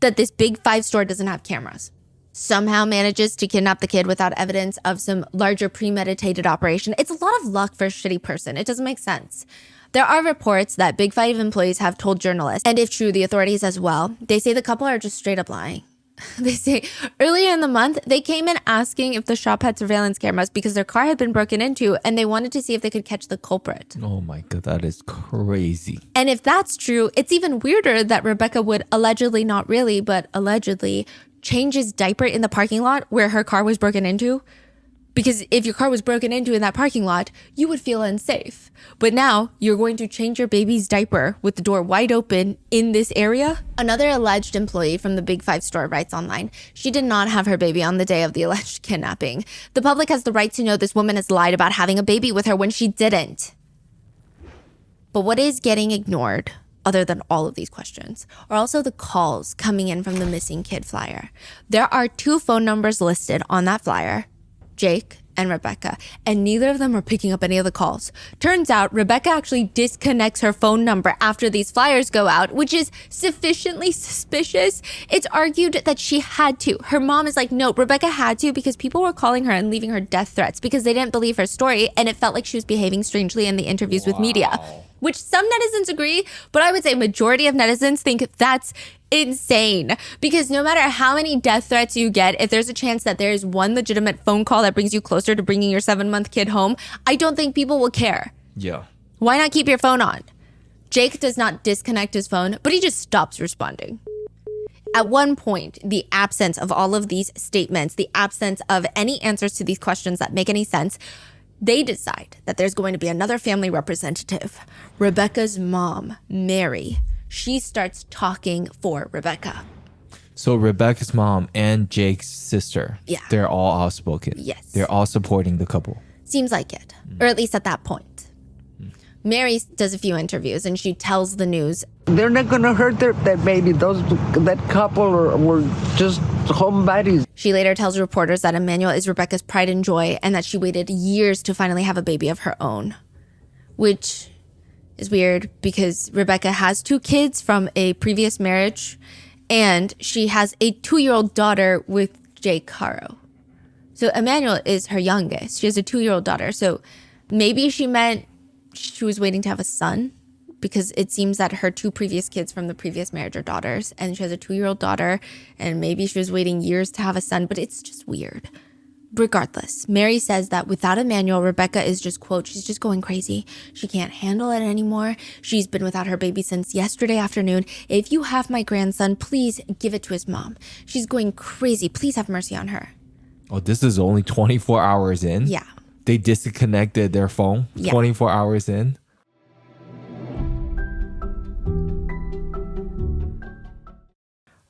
that this Big Five store doesn't have cameras. Somehow manages to kidnap the kid without evidence of some larger premeditated operation. It's a lot of luck for a shitty person. It doesn't make sense. There are reports that Big Five employees have told journalists, and if true, the authorities as well, they say the couple are just straight up lying. They say earlier in the month, they came in asking if the shop had surveillance cameras because their car had been broken into and they wanted to see if they could catch the culprit. Oh my God, that is crazy. And if that's true, it's even weirder that Rebecca would allegedly, not really, but allegedly change his diaper in the parking lot where her car was broken into. Because if your car was broken into in that parking lot, you would feel unsafe. But now you're going to change your baby's diaper with the door wide open in this area? Another alleged employee from the Big Five store writes online, she did not have her baby on the day of the alleged kidnapping. The public has the right to know this woman has lied about having a baby with her when she didn't. But what is getting ignored, other than all of these questions, are also the calls coming in from the missing kid flyer. There are 2 phone numbers listed on that flyer, Jake and Rebecca, and neither of them are picking up any of the calls. Turns out Rebecca actually disconnects her phone number after these flyers go out, which is sufficiently suspicious. It's argued that she had to. Her mom is like, no, Rebecca had to because people were calling her and leaving her death threats because they didn't believe her story, and it felt like she was behaving strangely in the interviews with media. Which some netizens agree, but I would say majority of netizens think that's insane. Because no matter how many death threats you get, if there's a chance that there is one legitimate phone call that brings you closer to bringing your 7-month kid home, I don't think people will care. Yeah. Why not keep your phone on? Jake does not disconnect his phone, but he just stops responding. At one point, the absence of all of these statements, the absence of any answers to these questions that make any sense, they decide that there's going to be another family representative. Rebecca's mom, Mary, she starts talking for Rebecca. So Rebecca's mom and Jake's sister, Yeah. they're all outspoken. Yes. They're all supporting the couple. Seems like it, or at least at that point. Mary does a few interviews and she tells the news. They're not going to hurt that baby. That couple were just homebodies. She later tells reporters that Emmanuel is Rebecca's pride and joy and that she waited years to finally have a baby of her own. Which is weird because Rebecca has 2 kids from a previous marriage and she has a 2-year-old daughter with Jake Caro. So Emmanuel is her youngest. She has a 2-year-old daughter. So maybe she meant she was waiting to have a son, because it seems that her 2 previous kids from the previous marriage are daughters, and she has a 2-year-old daughter, and maybe she was waiting years to have a son, but it's just weird. Regardless, Mary says that without Emmanuel, Rebecca is just, quote, she's just going crazy. She can't handle it anymore. She's been without her baby since yesterday afternoon. If you have my grandson, please give it to his mom. She's going crazy. Please have mercy on her. Oh, this is only 24 hours in? Yeah. They disconnected their phone 24 hours in?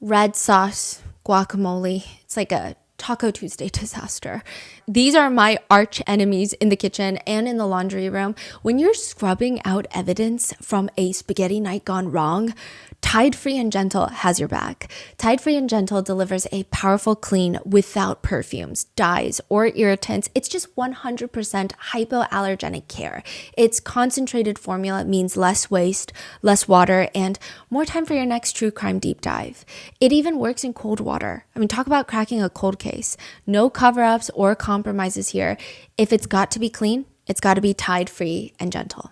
Red sauce, guacamole. It's like a Taco Tuesday disaster. These are my arch enemies in the kitchen and in the laundry room. When you're scrubbing out evidence from a spaghetti night gone wrong, Tide Free and Gentle has your back. Tide Free and Gentle delivers a powerful clean without perfumes, dyes, or irritants. It's just 100% hypoallergenic care. Its concentrated formula means less waste, less water, and more time for your next true crime deep dive. It even works in cold water. I mean, talk about cracking a cold case. No cover-ups or compromises here. If it's got to be clean, it's got to be Tide Free and Gentle.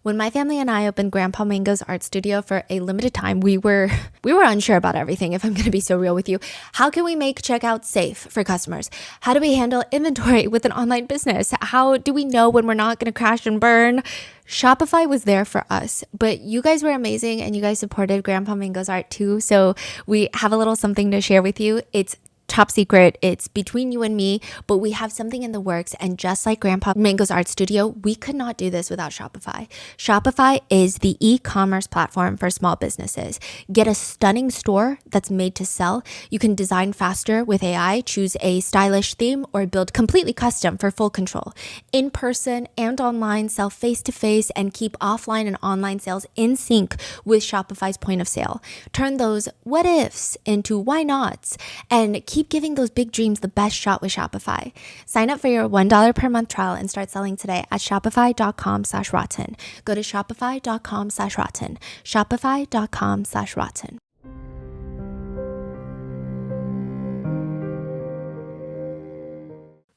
When my family and I opened Grandpa Mango's art studio for a limited time, we were unsure about everything, if I'm going to be so real with you. How can we make checkout safe for customers? How do we handle inventory with an online business? How do we know when we're not going to crash and burn? Shopify was there for us, but you guys were amazing and you guys supported Grandpa Mango's art too. So we have a little something to share with you. It's top secret. It's between you and me, but we have something in the works. And just like Grandpa Mango's art studio, we could not do this without Shopify. Shopify is the e-commerce platform for small businesses. Get a stunning store that's made to sell. You can design faster with AI, choose a stylish theme, or build completely custom for full control. In person and online, sell face-to-face and keep offline and online sales in sync with Shopify's point of sale. Turn those what ifs into why nots and keep giving those big dreams the best shot with Shopify. Sign up for your $1 per month trial and start selling today at shopify.com/rotten. Go to shopify.com/rotten. Shopify.com/rotten.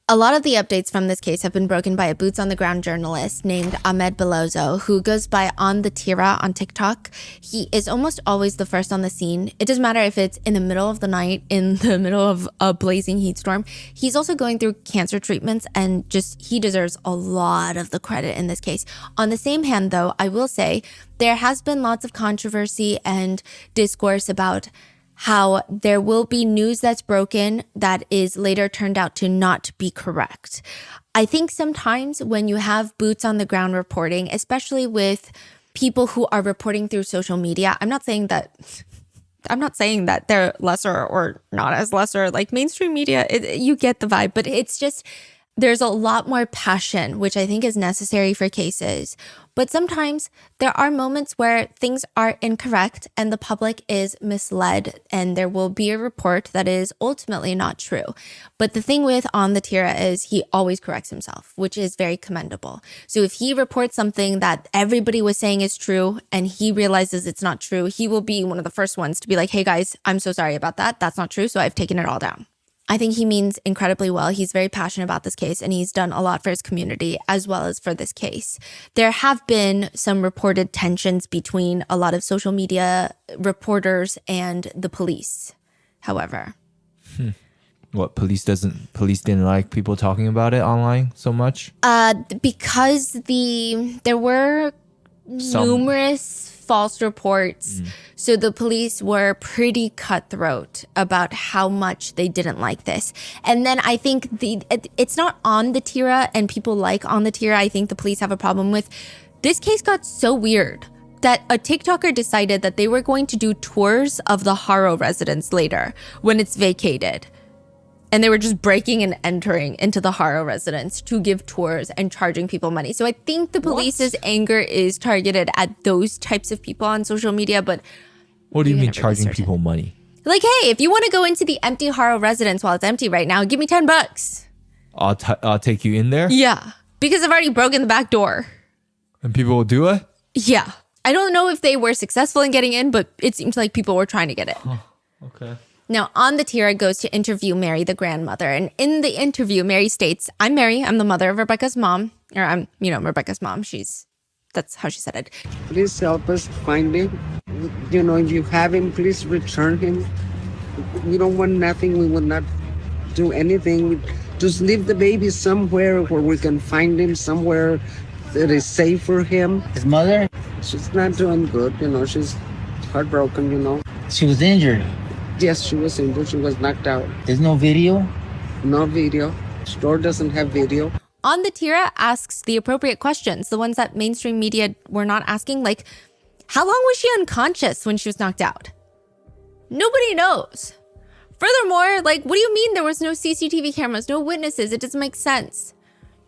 A lot of the updates from this case have been broken by a boots-on-the-ground journalist named Ahmed Belozo, who goes by On the Tira on TikTok. He is almost always the first on the scene. It doesn't matter if it's in the middle of the night, in the middle of a blazing heat storm. He's also going through cancer treatments, and he deserves a lot of the credit in this case. On the same hand, though, I will say there has been lots of controversy and discourse about how there will be news that's broken that is later turned out to not be correct. I think sometimes when you have boots on the ground reporting, especially with people who are reporting through social media, I'm not saying that they're lesser or not as lesser. Like mainstream media, you get the vibe, but it's just there's a lot more passion, which I think is necessary for cases. But sometimes there are moments where things are incorrect and the public is misled, and there will be a report that is ultimately not true. But the thing with On the Tira is he always corrects himself, which is very commendable. So if he reports something that everybody was saying is true and he realizes it's not true, he will be one of the first ones to be like, hey guys, I'm so sorry about that. That's not true. So I've taken it all down. I think he means incredibly well. He's very passionate about this case and he's done a lot for his community as well as for this case. There have been some reported tensions between a lot of social media reporters and the police, however. What, police didn't like people talking about it online so much? Because there were numerous false reports. So the police were pretty cutthroat about how much they didn't like this. And then I think it's not On the Tira and people like On the Tira. I think the police have a problem with. This case got so weird that a TikToker decided that they were going to do tours of the Haro residence later when it's vacated. And they were just breaking and entering into the Haro residence to give tours and charging people money. So I think the police's anger is targeted at those types of people on social media. But what do you mean never be charging certain. people money? Like, hey, if you want to go into the empty Haro residence while it's empty right now, give me $10. I'll take you in there? Yeah, because I've already broken the back door. And people will do it? Yeah. I don't know if they were successful in getting in, but it seems like people were trying to get it. Okay. Now, On the Tira goes to interview Mary, the grandmother. And in the interview, Mary states, I'm Mary. I'm the mother of Rebecca's mom. Or I'm, Rebecca's mom. That's how she said it. Please help us find him. If you have him, please return him. We don't want nothing. We will not do anything. Just leave the baby somewhere where we can find him, somewhere that is safe for him. His mother? She's not doing good. She's heartbroken. She was injured. Yes, she was injured. She was knocked out. There's no video? No video. Store doesn't have video. On the Tira asks the appropriate questions, the ones that mainstream media were not asking, like, how long was she unconscious when she was knocked out? Nobody knows. Furthermore, like, what do you mean there was no CCTV cameras, no witnesses? It doesn't make sense.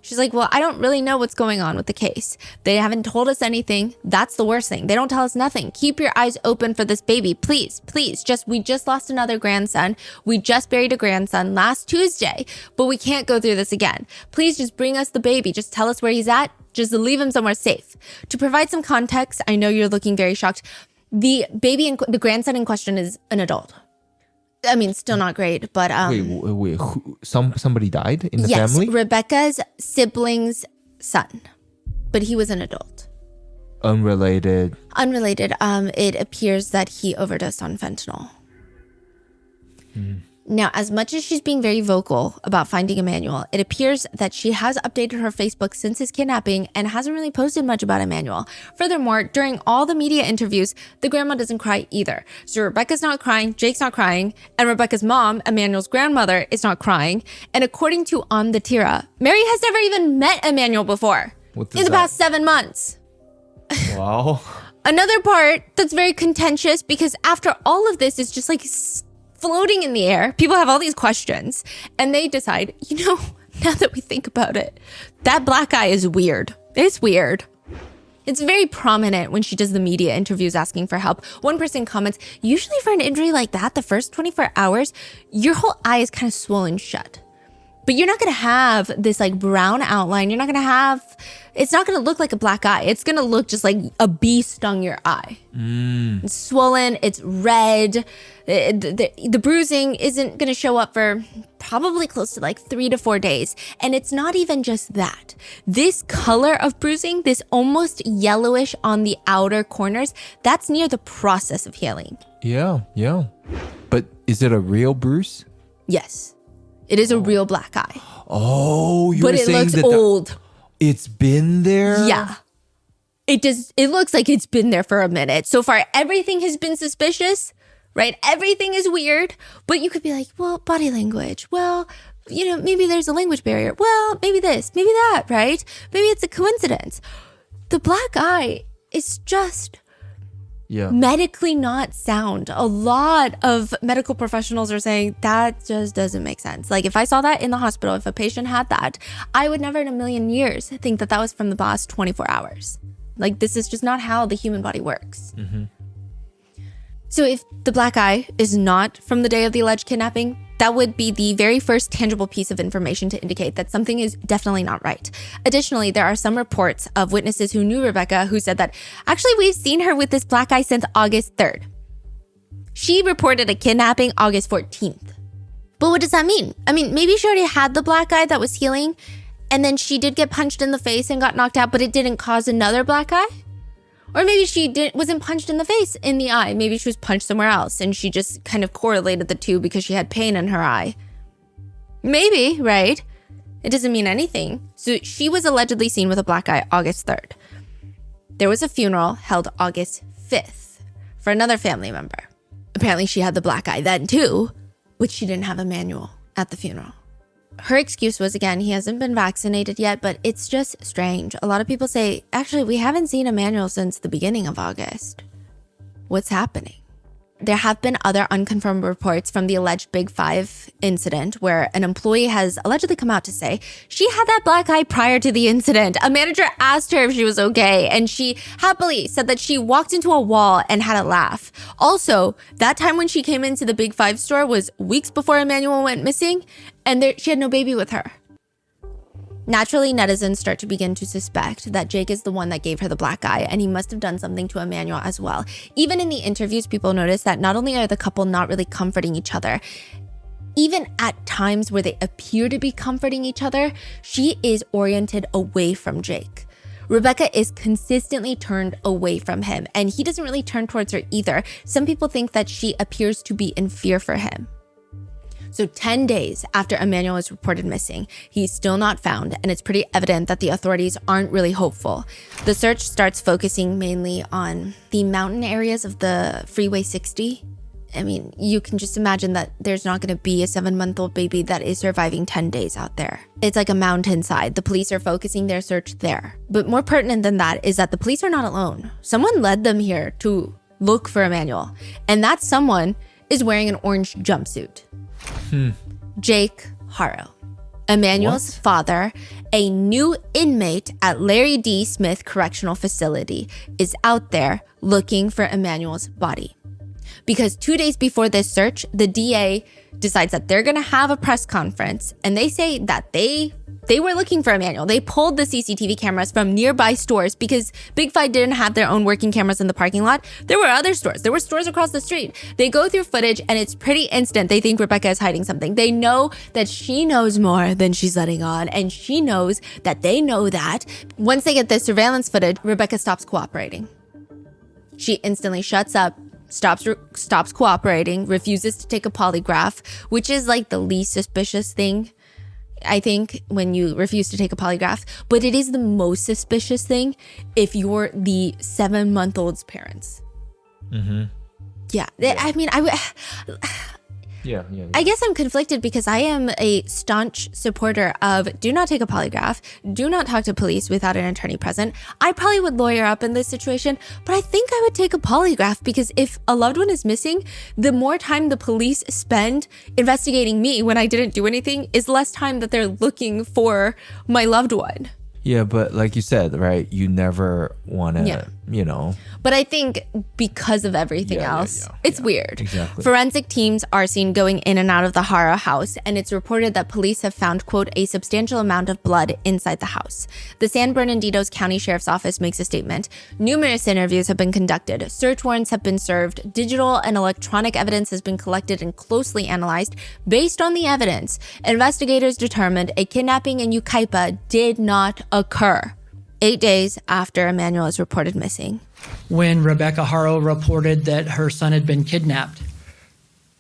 She's like, well, I don't really know what's going on with the case. They haven't told us anything. That's the worst thing. They don't tell us nothing. Keep your eyes open for this baby. Please, please. We just lost another grandson. We just buried a grandson last Tuesday, but we can't go through this again. Please just bring us the baby. Just tell us where he's at. Just leave him somewhere safe. To provide some context, I know you're looking very shocked. The the grandson in question is an adult. I mean, still not great, but Wait, somebody died in the yes, family? Rebecca's sibling's son, but he was an adult. Unrelated. It appears that he overdosed on fentanyl. Now, as much as she's being very vocal about finding Emmanuel, it appears that she has updated her Facebook since his kidnapping and hasn't really posted much about Emmanuel. Furthermore, during all the media interviews, the grandma doesn't cry either. So Rebecca's not crying, Jake's not crying, and Rebecca's mom, Emmanuel's grandmother, is not crying. And according to On the Tira, Mary has never even met Emmanuel before in the past 7 months. Wow. Another part that's very contentious, because after all of this is just like floating in the air, people have all these questions, and they decide, now that we think about it, that black eye is weird. It's weird. It's very prominent when she does the media interviews asking for help. One person comments, usually for an injury like that, the first 24 hours, your whole eye is kind of swollen shut. But you're not going to have this like brown outline. It's not going to look like a black eye. It's going to look just like a bee stung your eye. It's swollen. It's red. The bruising isn't going to show up for probably close to like 3 to 4 days. And it's not even just that. This color of bruising, this almost yellowish on the outer corners, that's near the process of healing. Yeah. But is it a real bruise? Yes. It is a real black eye. Oh, but it looks old. It's been there? Yeah. It looks like it's been there for a minute. So far, everything has been suspicious, right? Everything is weird, but you could be like, well, body language. Well, maybe there's a language barrier. Well, maybe this, maybe that, right? Maybe it's a coincidence. The black eye is just medically not sound. A lot of medical professionals are saying that just doesn't make sense. Like if I saw that in the hospital, if a patient had that, I would never in a million years think that was from the past 24 hours. Like this is just not how the human body works. Mm-hmm. So if the black eye is not from the day of the alleged kidnapping, that would be the very first tangible piece of information to indicate that something is definitely not right. Additionally, there are some reports of witnesses who knew Rebecca who said that, actually, we've seen her with this black eye since August 3rd. She reported a kidnapping August 14th. But what does that mean? I mean, maybe she already had the black eye that was healing, and then she did get punched in the face and got knocked out, but it didn't cause another black eye? Or maybe she wasn't punched in the face, in the eye. Maybe she was punched somewhere else and she just kind of correlated the two because she had pain in her eye. Maybe, right? It doesn't mean anything. So she was allegedly seen with a black eye August 3rd. There was a funeral held August 5th for another family member. Apparently she had the black eye then too, which she didn't have a manual at the funeral. Her excuse was, again, he hasn't been vaccinated yet, but it's just strange. A lot of people say, actually, we haven't seen a manual since the beginning of August. What's happening? There have been other unconfirmed reports from the alleged Big Five incident where an employee has allegedly come out to say she had that black eye prior to the incident. A manager asked her if she was okay, and she happily said that she walked into a wall and had a laugh. Also, that time when she came into the Big Five store was weeks before Emmanuel went missing, and she had no baby with her. Naturally, netizens start to begin to suspect that Jake is the one that gave her the black eye, and he must have done something to Emmanuel as well. Even in the interviews, people notice that not only are the couple not really comforting each other, even at times where they appear to be comforting each other, she is oriented away from Jake. Rebecca is consistently turned away from him, and he doesn't really turn towards her either. Some people think that she appears to be in fear for him. So 10 days after Emmanuel was reported missing, he's still not found, and it's pretty evident that the authorities aren't really hopeful. The search starts focusing mainly on the mountain areas of the Freeway 60. I mean, you can just imagine that there's not going to be a 7-month-old baby that is surviving 10 days out there. It's like a mountainside. The police are focusing their search there. But more pertinent than that is that the police are not alone. Someone led them here to look for Emmanuel, and that someone is wearing an orange jumpsuit. Jake Harrow, Emmanuel's father, a new inmate at Larry D. Smith Correctional Facility, is out there looking for Emmanuel's body. Because 2 days before this search, the DA decides that they're gonna have a press conference, and they say that they were looking for Emmanuel. They pulled the CCTV cameras from nearby stores because Big Five didn't have their own working cameras in the parking lot. There were other stores. There were stores across the street. They go through footage and it's pretty instant. They think Rebecca is hiding something. They know that she knows more than she's letting on, and she knows that they know that. Once they get this surveillance footage, Rebecca stops cooperating. She instantly shuts up, stops cooperating, refuses to take a polygraph, which is like the least suspicious thing, I think, when you refuse to take a polygraph. But it is the most suspicious thing if you're the 7-month-old's parents. Mm-hmm. Yeah. I mean, Yeah. I guess I'm conflicted because I am a staunch supporter of do not take a polygraph, do not talk to police without an attorney present. I probably would lawyer up in this situation, but I think I would take a polygraph because if a loved one is missing, the more time the police spend investigating me when I didn't do anything is less time that they're looking for my loved one. Yeah, but like you said, right, you never want to, But I think because of everything else, it's weird. Exactly. Forensic teams are seen going in and out of the Hara house, and it's reported that police have found, quote, a substantial amount of blood inside the house. The San Bernardino County Sheriff's Office makes a statement. Numerous interviews have been conducted. Search warrants have been served. Digital and electronic evidence has been collected and closely analyzed. Based on the evidence, investigators determined a kidnapping in Yucaipa did not occur. 8 days after Emmanuel is reported missing. When Rebecca Harrow reported that her son had been kidnapped,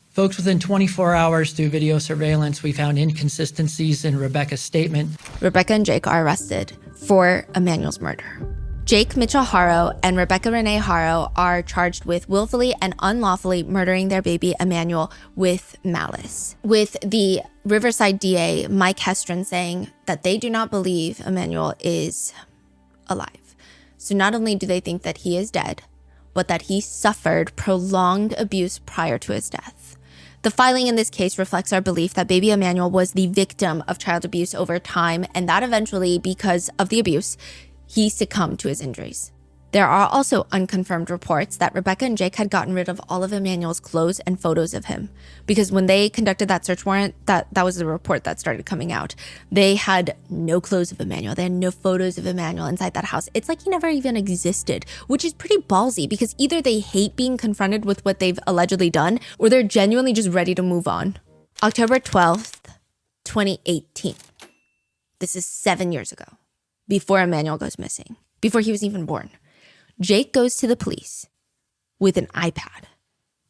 folks, within 24 hours through video surveillance, we found inconsistencies in Rebecca's statement. Rebecca and Jake are arrested for Emmanuel's murder. Jake Mitchell Haro and Rebecca Renee Haro are charged with willfully and unlawfully murdering their baby Emmanuel with malice, with the Riverside DA Mike Hestron saying that they do not believe Emmanuel is alive. So not only do they think that he is dead, but that he suffered prolonged abuse prior to his death. The filing in this case reflects our belief that baby Emmanuel was the victim of child abuse over time, and that eventually, because of the abuse, he succumbed to his injuries. There are also unconfirmed reports that Rebecca and Jake had gotten rid of all of Emmanuel's clothes and photos of him. Because when they conducted that search warrant, that was the report that started coming out. They had no clothes of Emmanuel. They had no photos of Emmanuel inside that house. It's like he never even existed, which is pretty ballsy because either they hate being confronted with what they've allegedly done, or they're genuinely just ready to move on. October 12th, 2018. This is 7 years ago, before Emmanuel goes missing, before he was even born. Jake goes to the police with an iPad.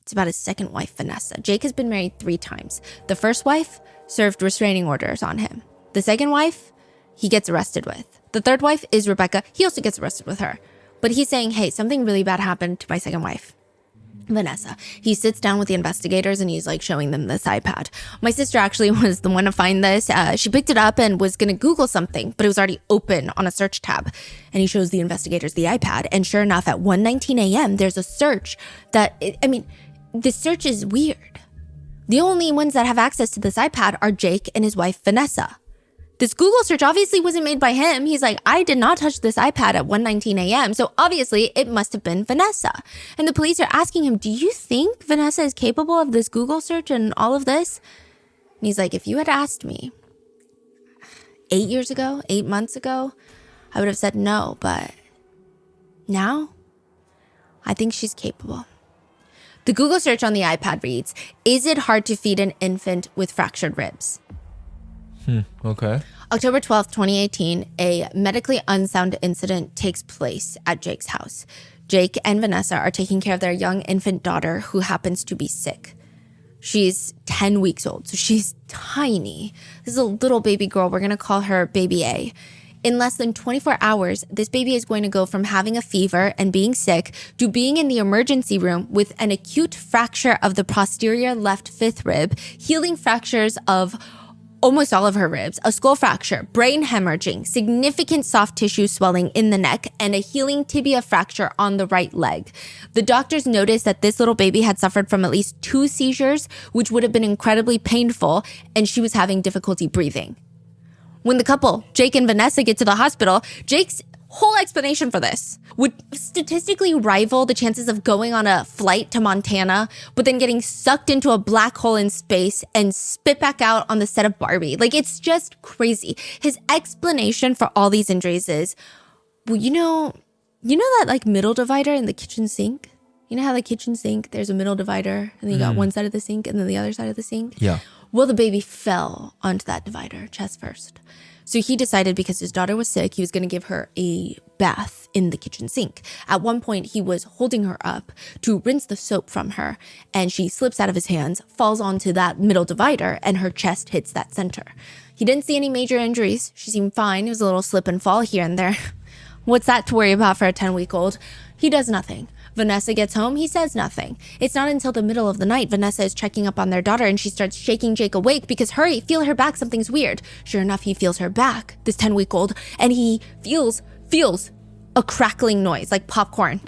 It's about his second wife, Vanessa. Jake has been married 3 times. The first wife served restraining orders on him. The second wife, he gets arrested with. The third wife is Rebecca. He also gets arrested with her. But he's saying, hey, something really bad happened to my second wife, Vanessa. He sits down with the investigators and he's like showing them this iPad. My sister actually was the one to find this. She picked it up and was going to Google something, but it was already open on a search tab. And he shows the investigators the iPad. And sure enough, at 1:19 a.m., there's a search that, the search is weird. The only ones that have access to this iPad are Jake and his wife, Vanessa. This Google search obviously wasn't made by him. He's like, I did not touch this iPad at 1:19 a.m. So obviously it must have been Vanessa. And the police are asking him, do you think Vanessa is capable of this Google search and all of this? And he's like, if you had asked me 8 years ago, 8 months ago, I would have said no. But now I think she's capable. The Google search on the iPad reads, is it hard to feed an infant with fractured ribs? Okay. October 12th, 2018, a medically unsound incident takes place at Jake's house. Jake and Vanessa are taking care of their young infant daughter who happens to be sick. She's 10 weeks old, so she's tiny. This is a little baby girl. We're going to call her Baby A. In less than 24 hours, this baby is going to go from having a fever and being sick to being in the emergency room with an acute fracture of the posterior left fifth rib, healing fractures of almost all of her ribs, a skull fracture, brain hemorrhaging, significant soft tissue swelling in the neck, and a healing tibia fracture on the right leg. The doctors noticed that this little baby had suffered from at least 2 seizures, which would have been incredibly painful, and she was having difficulty breathing. When the couple, Jake and Vanessa, get to the hospital, Jake's whole explanation for this would statistically rival the chances of going on a flight to Montana, but then getting sucked into a black hole in space and spit back out on the set of Barbie. Like, it's just crazy. His explanation for all these injuries is, well, you know that like middle divider in the kitchen sink? You know how the kitchen sink, there's a middle divider and then you got one side of the sink and then the other side of the sink? Yeah. Well, the baby fell onto that divider, chest first. So he decided because his daughter was sick, he was going to give her a bath in the kitchen sink. At one point, he was holding her up to rinse the soap from her, and she slips out of his hands, falls onto that middle divider, and her chest hits that center. He didn't see any major injuries. She seemed fine. It was a little slip and fall here and there. What's that to worry about for a 10-week-old? He does nothing. Vanessa gets home, he says nothing. It's not until the middle of the night Vanessa is checking up on their daughter and she starts shaking Jake awake because, hurry, feel her back, something's weird. Sure enough, he feels her back, this 10-week-old, and he feels a crackling noise like popcorn.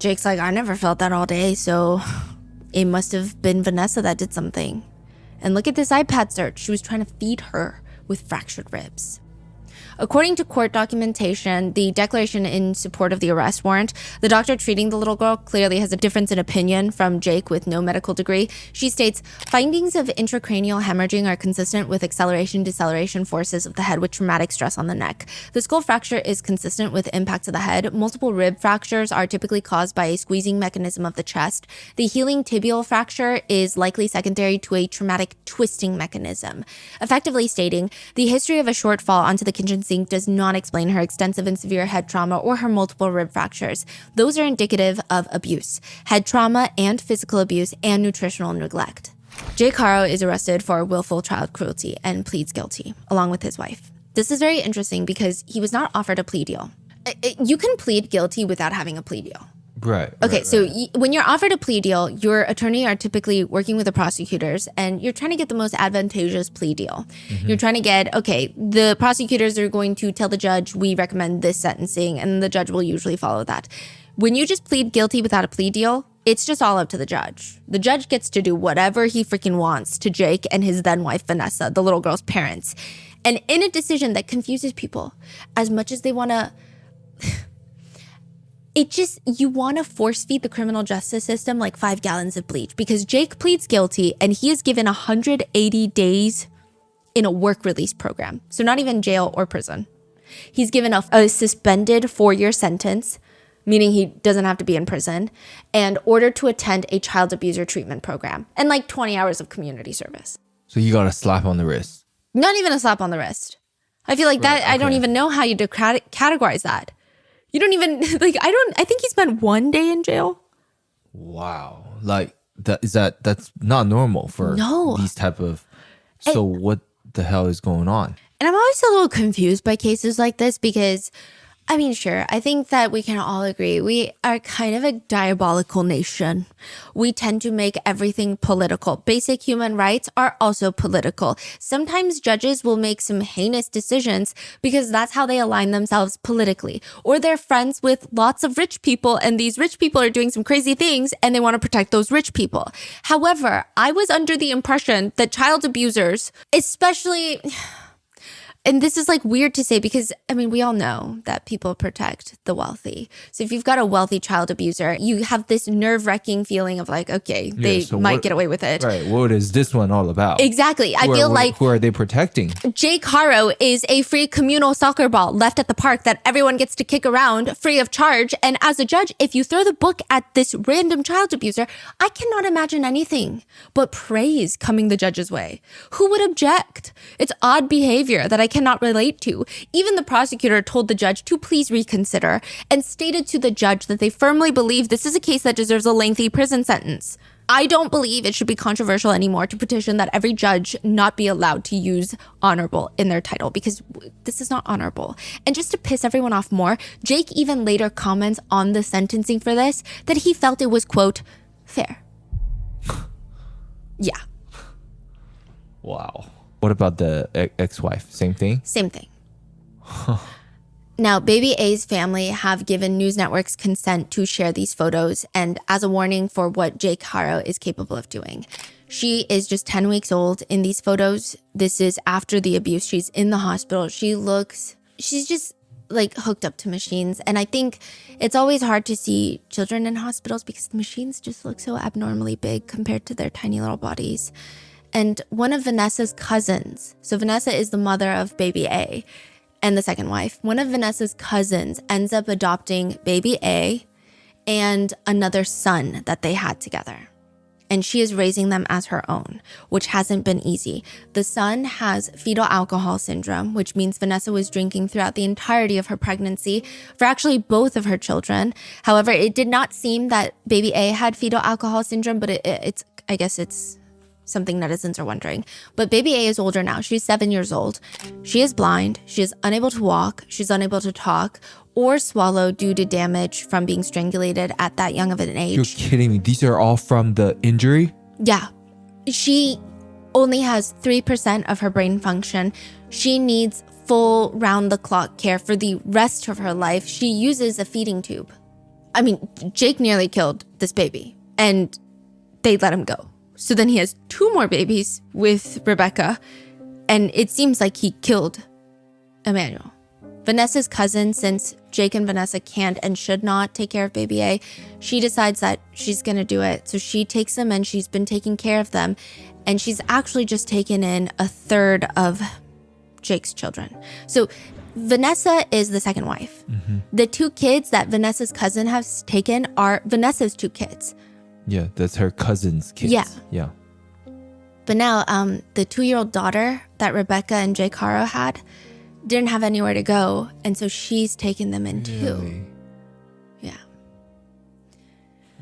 Jake's like, I never felt that all day, so it must have been Vanessa that did something. And look at this iPad search. She was trying to feed her with fractured ribs. According to court documentation, the declaration in support of the arrest warrant, the doctor treating the little girl clearly has a difference in opinion from Jake with no medical degree. She states, findings of intracranial hemorrhaging are consistent with acceleration-deceleration forces of the head with traumatic stress on the neck. The skull fracture is consistent with impact to the head. Multiple rib fractures are typically caused by a squeezing mechanism of the chest. The healing tibial fracture is likely secondary to a traumatic twisting mechanism. Effectively stating, the history of a short fall onto the kitchen sink does not explain her extensive and severe head trauma or her multiple rib fractures. Those are indicative of abuse, head trauma and physical abuse and nutritional neglect. Jake Haro is arrested for willful child cruelty and pleads guilty, along with his wife. This is very interesting because he was not offered a plea deal. You can plead guilty without having a plea deal. Right. Okay, right, so right. when you're offered a plea deal, your attorney are typically working with the prosecutors and you're trying to get the most advantageous plea deal. You're trying to get, okay, the prosecutors are going to tell the judge, we recommend this sentencing, and the judge will usually follow that. When you just plead guilty without a plea deal, it's just all up to the judge. The judge gets to do whatever he freaking wants to Jake and his then wife, Vanessa, the little girl's parents. And in a decision that confuses people as much as they want to... you want to force feed the criminal justice system like 5 gallons of bleach because Jake pleads guilty and he is given 180 days in a work release program. So not even jail or prison. He's given a suspended 4-year sentence, meaning he doesn't have to be in prison, and ordered to attend a child abuser treatment program and like 20 hours of community service. So you got a slap on the wrist. Not even a slap on the wrist. I feel like that, okay. I don't even know how you categorize that. You don't even, I think he spent 1 day in jail. Wow. Like that's not normal for these type of. So what the hell is going on? And I'm always a little confused by cases like this because, I mean, sure, I think that we can all agree we are kind of a diabolical nation. We tend to make everything political. Basic human rights are also political. Sometimes judges will make some heinous decisions because that's how they align themselves politically. Or they're friends with lots of rich people and these rich people are doing some crazy things and they want to protect those rich people. However, I was under the impression that child abusers, especially... And this is like weird to say because, I mean, we all know that people protect the wealthy. So if you've got a wealthy child abuser, you have this nerve-wracking feeling of like, okay, they so might get away with it. Right. What is this one all about? Exactly. I feel like who are they protecting? Jake Haro is a free communal soccer ball left at the park that everyone gets to kick around free of charge. And as a judge, if you throw the book at this random child abuser, I cannot imagine anything but praise coming the judge's way. Who would object? It's odd behavior that I cannot relate to. Even the prosecutor told the judge to please reconsider and stated to the judge that they firmly believe this is a case that deserves a lengthy prison sentence. I don't believe it should be controversial anymore to petition that every judge not be allowed to use honorable in their title because this is not honorable. And just to piss everyone off more, Jake even later comments on the sentencing for this that he felt it was, quote, fair. Yeah. Wow. What about the ex-wife? Same thing? Same thing. Now, Baby A's family have given news networks consent to share these photos and as a warning for what Jake Haro is capable of doing. She is just 10 weeks old in these photos. This is after the abuse. She's in the hospital. She's just like hooked up to machines. And I think it's always hard to see children in hospitals because the machines just look so abnormally big compared to their tiny little bodies. And one of Vanessa's cousins, so Vanessa is the mother of Baby A and the second wife. One of Vanessa's cousins ends up adopting Baby A and another son that they had together. And she is raising them as her own, which hasn't been easy. The son has fetal alcohol syndrome, which means Vanessa was drinking throughout the entirety of her pregnancy for actually both of her children. However, it did not seem that Baby A had fetal alcohol syndrome, but I guess it's something netizens are wondering. But Baby A is older now. She's 7 years old. She is blind. She is unable to walk. She's unable to talk or swallow due to damage from being strangulated at that young of an age. You're kidding me. These are all from the injury? Yeah. She only has 3% of her brain function. She needs full round-the-clock care for the rest of her life. She uses a feeding tube. I mean, Jake nearly killed this baby, and they let him go. So then he has 2 more babies with Rebecca, and it seems like he killed Emmanuel. Vanessa's cousin, since Jake and Vanessa can't and should not take care of Baby A, she decides that she's gonna do it. So she takes them and she's been taking care of them, and she's actually just taken in a third of Jake's children. So Vanessa is the second wife. Mm-hmm. The 2 kids that Vanessa's cousin has taken are Vanessa's 2 kids. Yeah, that's her cousin's kids. Yeah. But now, the 2-year-old daughter that Rebecca and Jake Haro had didn't have anywhere to go, and so she's taken them in too. Yeah.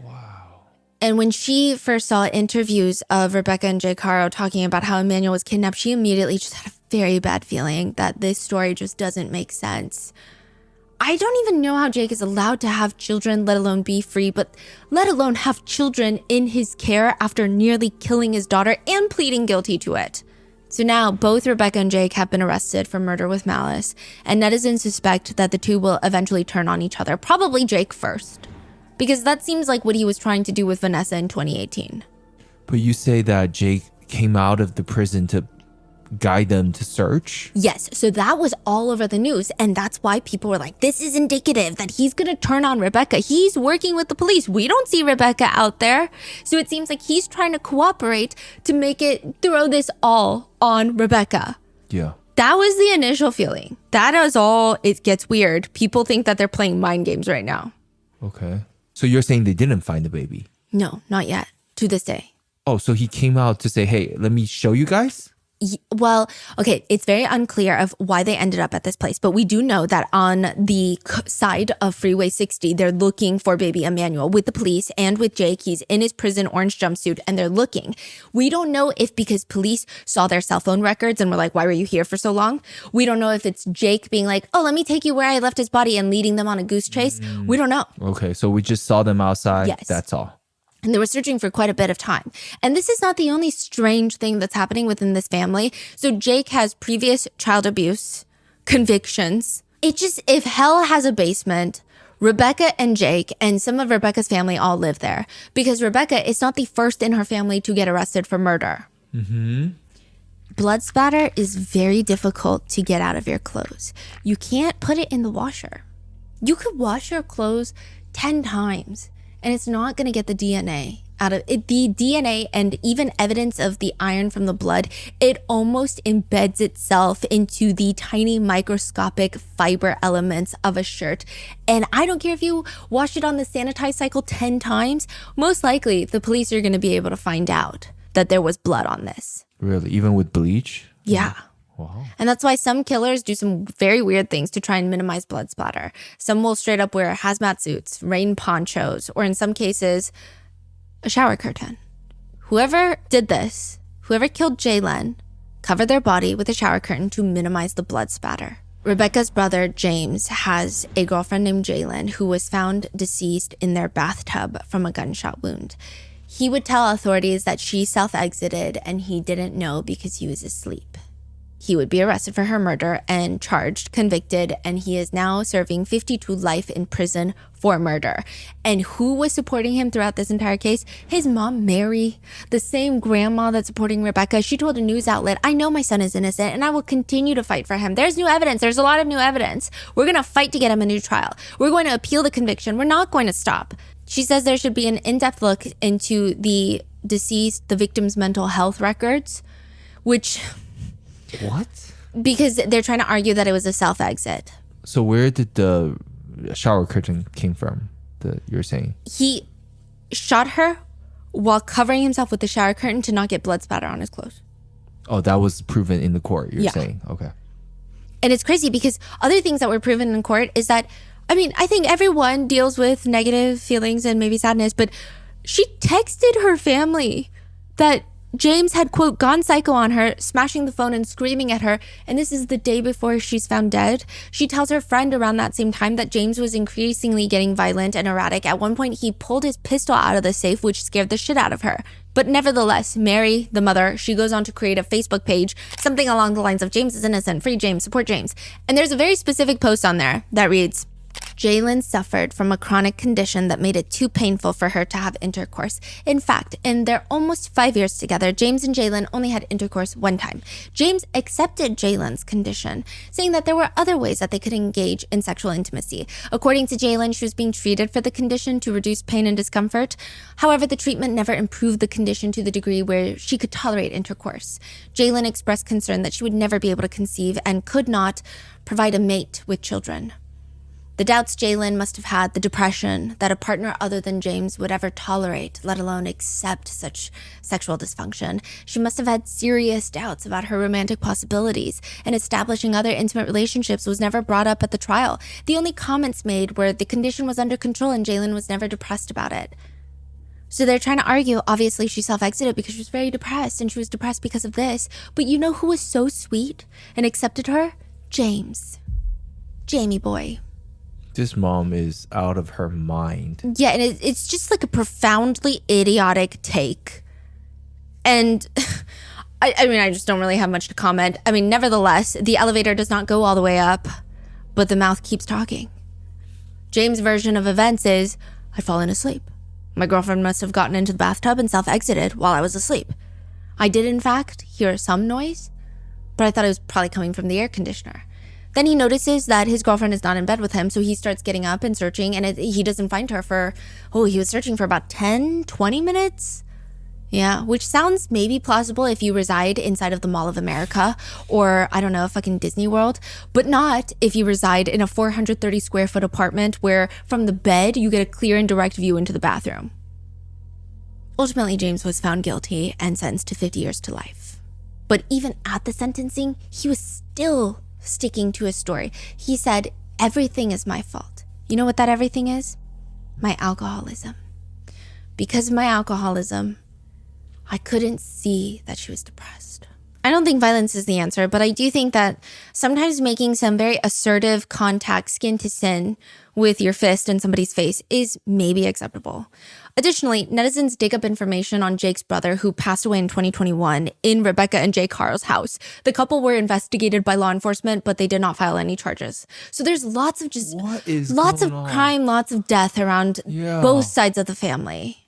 Wow. And when she first saw interviews of Rebecca and Jake Haro talking about how Emmanuel was kidnapped, she immediately just had a very bad feeling that this story just doesn't make sense. I don't even know how Jake is allowed to have children, let alone be free, but let alone have children in his care after nearly killing his daughter and pleading guilty to it. So now both Rebecca and Jake have been arrested for murder with malice, and netizens suspect that the two will eventually turn on each other, probably Jake first, because that seems like what he was trying to do with Vanessa in 2018. But you say that Jake came out of the prison to guide them to search? Yes, so that was all over the news, and that's why people were like, this is indicative that he's gonna turn on Rebecca. He's working with the police. We don't see Rebecca out there. So it seems like he's trying to cooperate to make it throw this all on Rebecca. Yeah. That was the initial feeling. That is all. It gets weird. People think that they're playing mind games right now. Okay. So you're saying they didn't find the baby? No, not yet. To this day. Oh, so he came out to say, hey, let me show you guys? Well, okay, it's very unclear of why they ended up at this place, but we do know that on the side of Freeway 60, they're looking for baby Emmanuel with the police and with Jake. He's in his prison orange jumpsuit and they're looking. We don't know if because police saw their cell phone records and were like, why were you here for so long? We don't know if it's Jake being like, oh, let me take you where I left his body and leading them on a goose chase. We don't know. Okay, so we just saw them outside. Yes. That's all. And they were searching for quite a bit of time. And this is not the only strange thing that's happening within this family. So Jake has previous child abuse convictions. If hell has a basement, Rebecca and Jake and some of Rebecca's family all live there. Because Rebecca is not the first in her family to get arrested for murder. Blood spatter is very difficult to get out of your clothes. You can't put it in the washer. You could wash your clothes 10 times. And it's not going to get the DNA out of it. The DNA and even evidence of the iron from the blood, it almost embeds itself into the tiny microscopic fiber elements of a shirt. And I don't care if you wash it on the sanitize cycle 10 times, most likely the police are going to be able to find out that there was blood on this. Really? Even with bleach? Yeah. Wow. And that's why some killers do some very weird things to try and minimize blood splatter. Some will straight up wear hazmat suits, rain ponchos, or in some cases, a shower curtain. Whoever did this, whoever killed Jaylen, covered their body with a shower curtain to minimize the blood spatter. Rebecca's brother, James, has a girlfriend named Jaylen who was found deceased in their bathtub from a gunshot wound. He would tell authorities that she self-exited and he didn't know because he was asleep. He would be arrested for her murder and charged, convicted, and he is now serving 52 life in prison for murder. And who was supporting him throughout this entire case? His mom, Mary, the same grandma that's supporting Rebecca. She told a news outlet, I know my son is innocent and I will continue to fight for him. There's new evidence. There's a lot of new evidence. We're going to fight to get him a new trial. We're going to appeal the conviction. We're not going to stop. She says there should be an in-depth look into the victim's mental health records, which... What? Because they're trying to argue that it was a self-exit. So where did the shower curtain came from? You're saying he shot her while covering himself with the shower curtain to not get blood spatter on his clothes. Oh, that was proven in the court. You're saying, okay. And it's crazy because other things that were proven in court is that, I mean, I think everyone deals with negative feelings and maybe sadness, but she texted her family that James had, quote, gone psycho on her, smashing the phone and screaming at her. And this is the day before she's found dead. She tells her friend around that same time that James was increasingly getting violent and erratic. At one point, he pulled his pistol out of the safe, which scared the shit out of her. But nevertheless, Mary, the mother, she goes on to create a Facebook page, something along the lines of James is innocent, free James, support James. And there's a very specific post on there that reads, Jaylen suffered from a chronic condition that made it too painful for her to have intercourse. In fact, in their almost 5 years together, James and Jaylen only had intercourse one time. James accepted Jaylen's condition, saying that there were other ways that they could engage in sexual intimacy. According to Jaylen, she was being treated for the condition to reduce pain and discomfort. However, the treatment never improved the condition to the degree where she could tolerate intercourse. Jaylen expressed concern that she would never be able to conceive and could not provide a mate with children. The doubts Jaylen must have had, the depression that a partner other than James would ever tolerate, let alone accept such sexual dysfunction. She must have had serious doubts about her romantic possibilities, and establishing other intimate relationships was never brought up at the trial. The only comments made were the condition was under control and Jaylen was never depressed about it. So they're trying to argue, obviously she self-exited because she was very depressed, and she was depressed because of this. But you know who was so sweet and accepted her? James. Jamie boy. This mom is out of her mind. Yeah, and it's just like a profoundly idiotic take. And I mean, I just don't really have much to comment. I mean, nevertheless, the elevator does not go all the way up, but the mouth keeps talking. James' version of events is, I'd fallen asleep. My girlfriend must have gotten into the bathtub and self-exited while I was asleep. I did, in fact, hear some noise, but I thought it was probably coming from the air conditioner. Then he notices that his girlfriend is not in bed with him, so he starts getting up and searching, and he doesn't find her he was searching for about 10, 20 minutes? Yeah, which sounds maybe plausible if you reside inside of the Mall of America or, I don't know, fucking Disney World, but not if you reside in a 430 square foot apartment where from the bed you get a clear and direct view into the bathroom. Ultimately, James was found guilty and sentenced to 50 years to life. But even at the sentencing, he was still sticking to his story. He said, everything is my fault. You know what that everything is? My alcoholism. Because of my alcoholism, I couldn't see that she was depressed. I don't think violence is the answer, but I do think that sometimes making some very assertive contact, skin to skin, with your fist in somebody's face is maybe acceptable. Additionally, netizens dig up information on Jake's brother, who passed away in 2021, in Rebecca and Jake Harrell's house. The couple were investigated by law enforcement, but they did not file any charges. So there's lots of crime, lots of death around both sides of the family.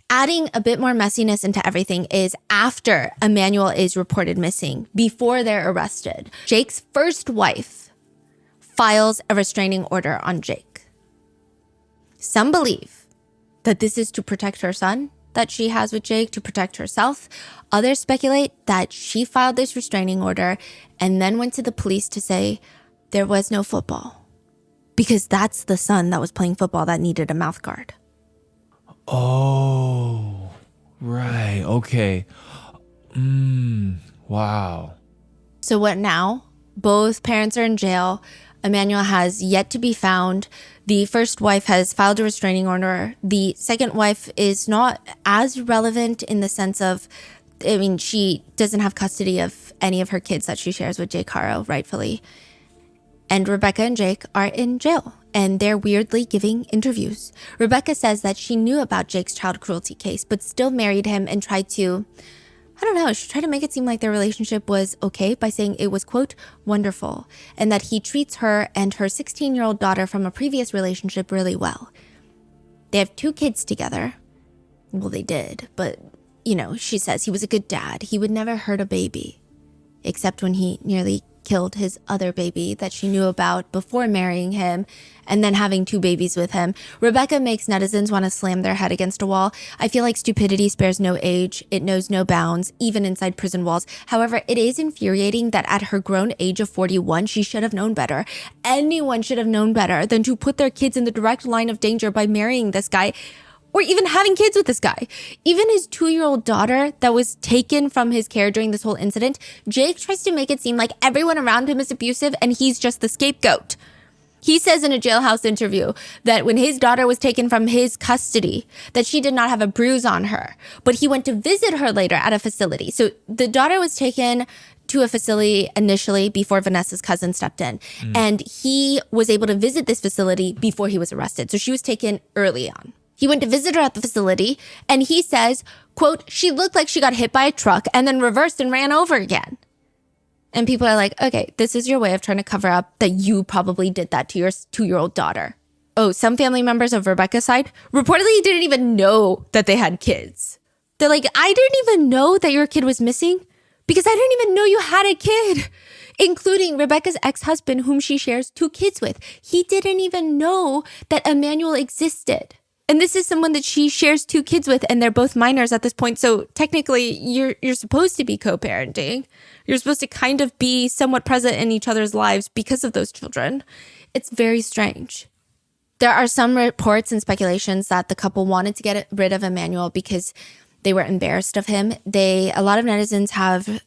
Adding a bit more messiness into everything is after Emmanuel is reported missing, before they're arrested, Jake's first wife files a restraining order on Jake. Some believe that this is to protect her son that she has with Jake, to protect herself. Others speculate that she filed this restraining order and then went to the police to say there was no football, because that's the son that was playing football that needed a mouth guard. Oh, right. Okay. Wow. So what now? Both parents are in jail. Emmanuel has yet to be found. The first wife has filed a restraining order. The second wife is not as relevant in the sense of, I mean, she doesn't have custody of any of her kids that she shares with Jake Harrell, rightfully. And Rebecca and Jake are in jail, and they're weirdly giving interviews. Rebecca says that she knew about Jake's child cruelty case, but still married him and tried to, she tried to make it seem like their relationship was okay by saying it was, quote, wonderful, and that he treats her and her 16-year-old daughter from a previous relationship really well. They have 2 kids together. Well, they did, but, she says he was a good dad. He would never hurt a baby, except when he nearly killed his other baby that she knew about before marrying him and then having 2 babies with him. Rebecca makes netizens want to slam their head against a wall. I feel like stupidity spares no age. It knows no bounds, even inside prison walls. However, it is infuriating that at her grown age of 41, she should have known better. Anyone should have known better than to put their kids in the direct line of danger by marrying this guy, or even having kids with this guy. Even his 2-year-old daughter that was taken from his care during this whole incident, Jake tries to make it seem like everyone around him is abusive and he's just the scapegoat. He says in a jailhouse interview that when his daughter was taken from his custody, that she did not have a bruise on her, but he went to visit her later at a facility. So the daughter was taken to a facility initially before Vanessa's cousin stepped in, and he was able to visit this facility before he was arrested. So she was taken early on. He went to visit her at the facility, and he says, quote, she looked like she got hit by a truck and then reversed and ran over again. And people are like, okay, this is your way of trying to cover up that you probably did that to your 2-year-old daughter. Oh, some family members of Rebecca's side reportedly didn't even know that they had kids. They're like, I didn't even know that your kid was missing because I didn't even know you had a kid, including Rebecca's ex-husband, whom she shares 2 kids with. He didn't even know that Emmanuel existed. And this is someone that she shares 2 kids with, and they're both minors at this point. So technically, you're supposed to be co-parenting. You're supposed to kind of be somewhat present in each other's lives because of those children. It's very strange. There are some reports and speculations that the couple wanted to get rid of Emmanuel because they were embarrassed of him. A lot of netizens have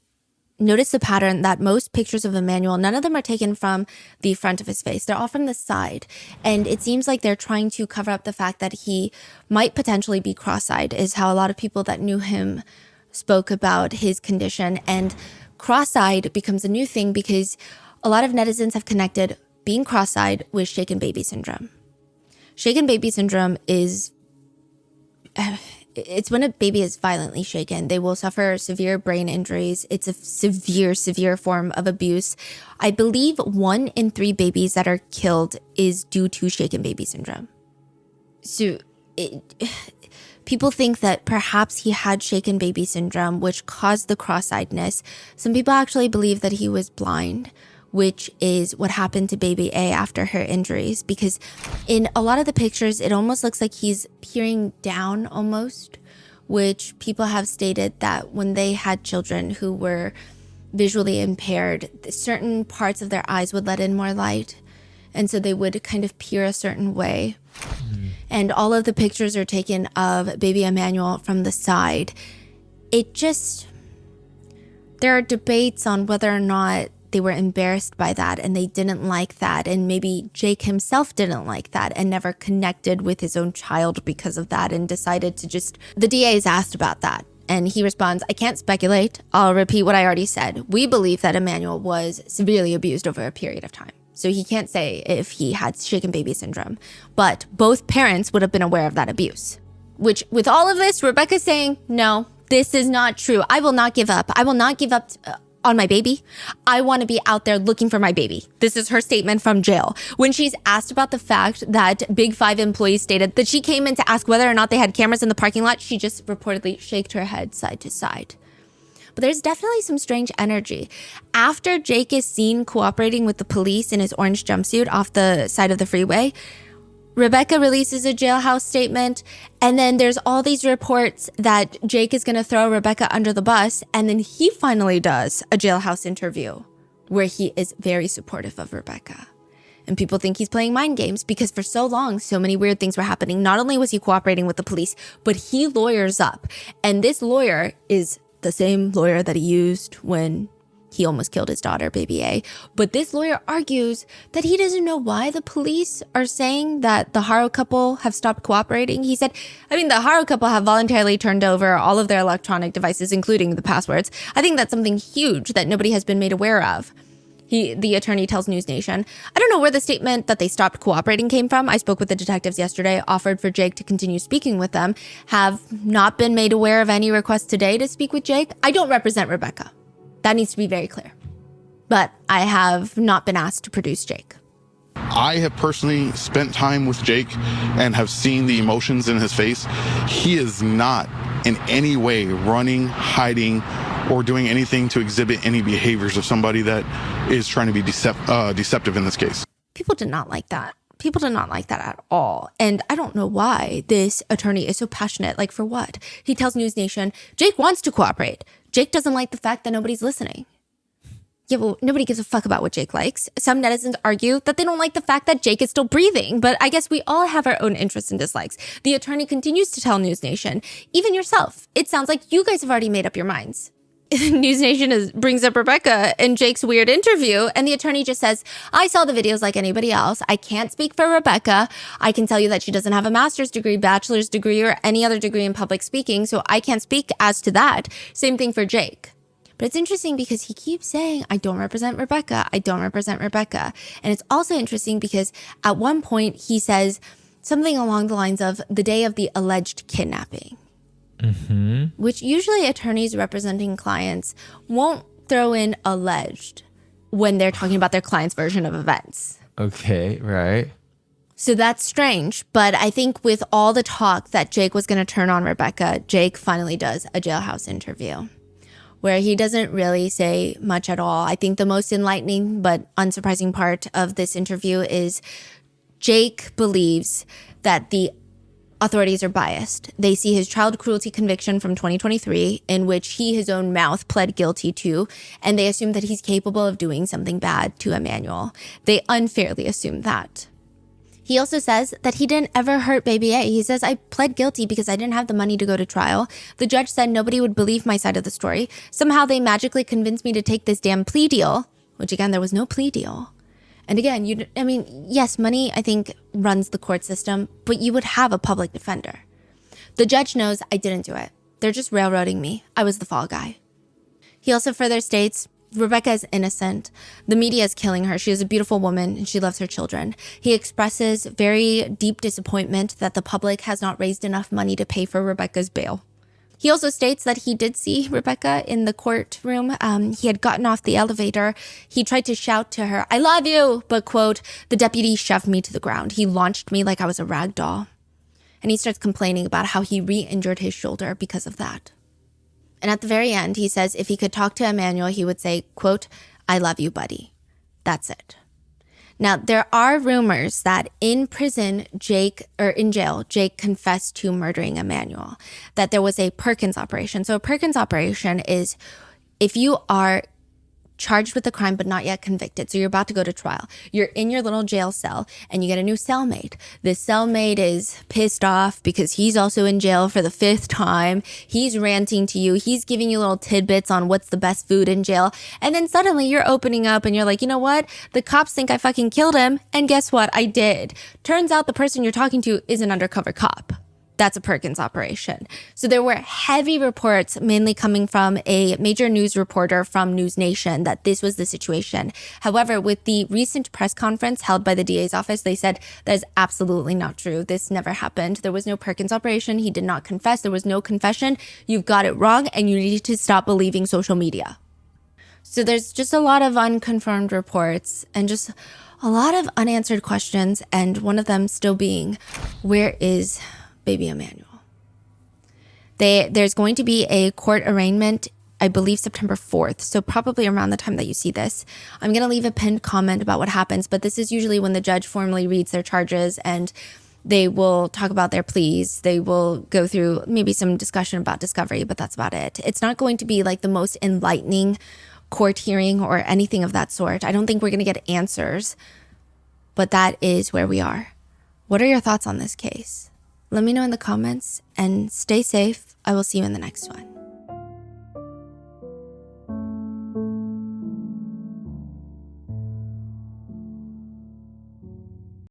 noticed the pattern that most pictures of Emmanuel, none of them are taken from the front of his face. They're all from the side. And it seems like they're trying to cover up the fact that he might potentially be cross-eyed, is how a lot of people that knew him spoke about his condition. And cross-eyed becomes a new thing because a lot of netizens have connected being cross-eyed with shaken baby syndrome. Shaken baby syndrome is, it's when a baby is violently shaken. They will suffer severe brain injuries. It's a severe form of abuse. I believe 1 in 3 babies that are killed is due to shaken baby syndrome. So people think that perhaps he had shaken baby syndrome, which caused the cross-eyedness. Some people actually believe that he was blind, which is what happened to baby A after her injuries, because in a lot of the pictures, it almost looks like he's peering down almost, which people have stated that when they had children who were visually impaired, certain parts of their eyes would let in more light. And so they would kind of peer a certain way. And all of the pictures are taken of baby Emmanuel from the side. There are debates on whether or not they were embarrassed by that and they didn't like that. And maybe Jake himself didn't like that and never connected with his own child because of that and decided to the DA is asked about that. And he responds, I can't speculate. I'll repeat what I already said. We believe that Emmanuel was severely abused over a period of time. So he can't say if he had shaken baby syndrome. But both parents would have been aware of that abuse. Which, with all of this, Rebecca's saying, no, this is not true. I will not give up. I will not give up on my baby. I want to be out there looking for my baby. This is her statement from jail. When she's asked about the fact that Big Five employees stated that she came in to ask whether or not they had cameras in the parking lot, she just reportedly shaked her head side to side. But there's definitely some strange energy. After Jake is seen cooperating with the police in his orange jumpsuit off the side of the freeway, Rebecca releases a jailhouse statement, and then there's all these reports that Jake is going to throw Rebecca under the bus, and then he finally does a jailhouse interview where he is very supportive of Rebecca. And people think he's playing mind games because for so long, so many weird things were happening. Not only was he cooperating with the police, but he lawyers up. And this lawyer is the same lawyer that he used when he almost killed his daughter, baby A. But this lawyer argues that he doesn't know why the police are saying that the Haro couple have stopped cooperating. He said, the Haro couple have voluntarily turned over all of their electronic devices, including the passwords. I think that's something huge that nobody has been made aware of. The attorney tells News Nation, I don't know where the statement that they stopped cooperating came from. I spoke with the detectives yesterday, offered for Jake to continue speaking with them, have not been made aware of any requests today to speak with Jake. I don't represent Rebecca. That needs to be very clear. But I have not been asked to produce Jake. I have personally spent time with Jake and have seen the emotions in his face. He is not in any way running, hiding, or doing anything to exhibit any behaviors of somebody that is trying to be deceptive in this case. People did not like that. People did not like that at all. And I don't know why this attorney is so passionate. Like, for what? He tells News Nation, Jake wants to cooperate. Jake doesn't like the fact that nobody's listening. Yeah, well, nobody gives a fuck about what Jake likes. Some netizens argue that they don't like the fact that Jake is still breathing, but I guess we all have our own interests and dislikes. The attorney continues to tell News Nation, even yourself, it sounds like you guys have already made up your minds. News Nation brings up Rebecca and Jake's weird interview, and the attorney just says, I saw the videos like anybody else. I can't speak for Rebecca. I can tell you that she doesn't have a master's degree, bachelor's degree, or any other degree in public speaking, so I can't speak as to that. Same thing for Jake. But it's interesting because he keeps saying, I don't represent Rebecca. I don't represent Rebecca. And it's also interesting because at one point he says something along the lines of the day of the alleged kidnapping. Mm-hmm. Which usually attorneys representing clients won't throw in alleged when they're talking about their client's version of events. Okay, right. So that's strange. But I think with all the talk that Jake was going to turn on Rebecca, Jake finally does a jailhouse interview where he doesn't really say much at all. I think the most enlightening but unsurprising part of this interview is Jake believes that the authorities are biased. They see his child cruelty conviction from 2023, in which he, his own mouth, pled guilty to, and they assume that he's capable of doing something bad to Emmanuel. They unfairly assume that. He also says that he didn't ever hurt baby A. He says, I pled guilty because I didn't have the money to go to trial. The judge said nobody would believe my side of the story. Somehow they magically convinced me to take this damn plea deal, which again, there was no plea deal. And again, yes, money, I think, runs the court system, but you would have a public defender. The judge knows I didn't do it. They're just railroading me. I was the fall guy. He also further states, Rebecca is innocent. The media is killing her. She is a beautiful woman and she loves her children. He expresses very deep disappointment that the public has not raised enough money to pay for Rebecca's bail. He also states that he did see Rebecca in the courtroom. He had gotten off the elevator. He tried to shout to her, "I love you," but, quote, "the deputy shoved me to the ground. He launched me like I was a rag doll." And he starts complaining about how he re-injured his shoulder because of that. And at the very end, he says if he could talk to Emmanuel, he would say, quote, "I love you, buddy." That's it. Now, there are rumors that in jail, Jake confessed to murdering Emmanuel, that there was a Perkins operation. So a Perkins operation is if you are charged with a crime but not yet convicted. So you're about to go to trial. You're in your little jail cell and you get a new cellmate. The cellmate is pissed off because he's also in jail for the 5th time. He's ranting to you. He's giving you little tidbits on what's the best food in jail. And then suddenly you're opening up and you're like, you know what? The cops think I fucking killed him. And guess what? I did. Turns out the person you're talking to is an undercover cop. That's a Perkins operation. So there were heavy reports, mainly coming from a major news reporter from News Nation, that this was the situation. However, with the recent press conference held by the DA's office, they said that is absolutely not true. This never happened. There was no Perkins operation. He did not confess. There was no confession. You've got it wrong, and you need to stop believing social media. So there's just a lot of unconfirmed reports and just a lot of unanswered questions, and one of them still being, where is baby Emmanuel? There's going to be a court arraignment, I believe September 4th. So probably around the time that you see this. I'm going to leave a pinned comment about what happens, but this is usually when the judge formally reads their charges and they will talk about their pleas. They will go through maybe some discussion about discovery, but that's about it. It's not going to be like the most enlightening court hearing or anything of that sort. I don't think we're going to get answers, but that is where we are. What are your thoughts on this case? Let me know in the comments and stay safe. I will see you in the next one.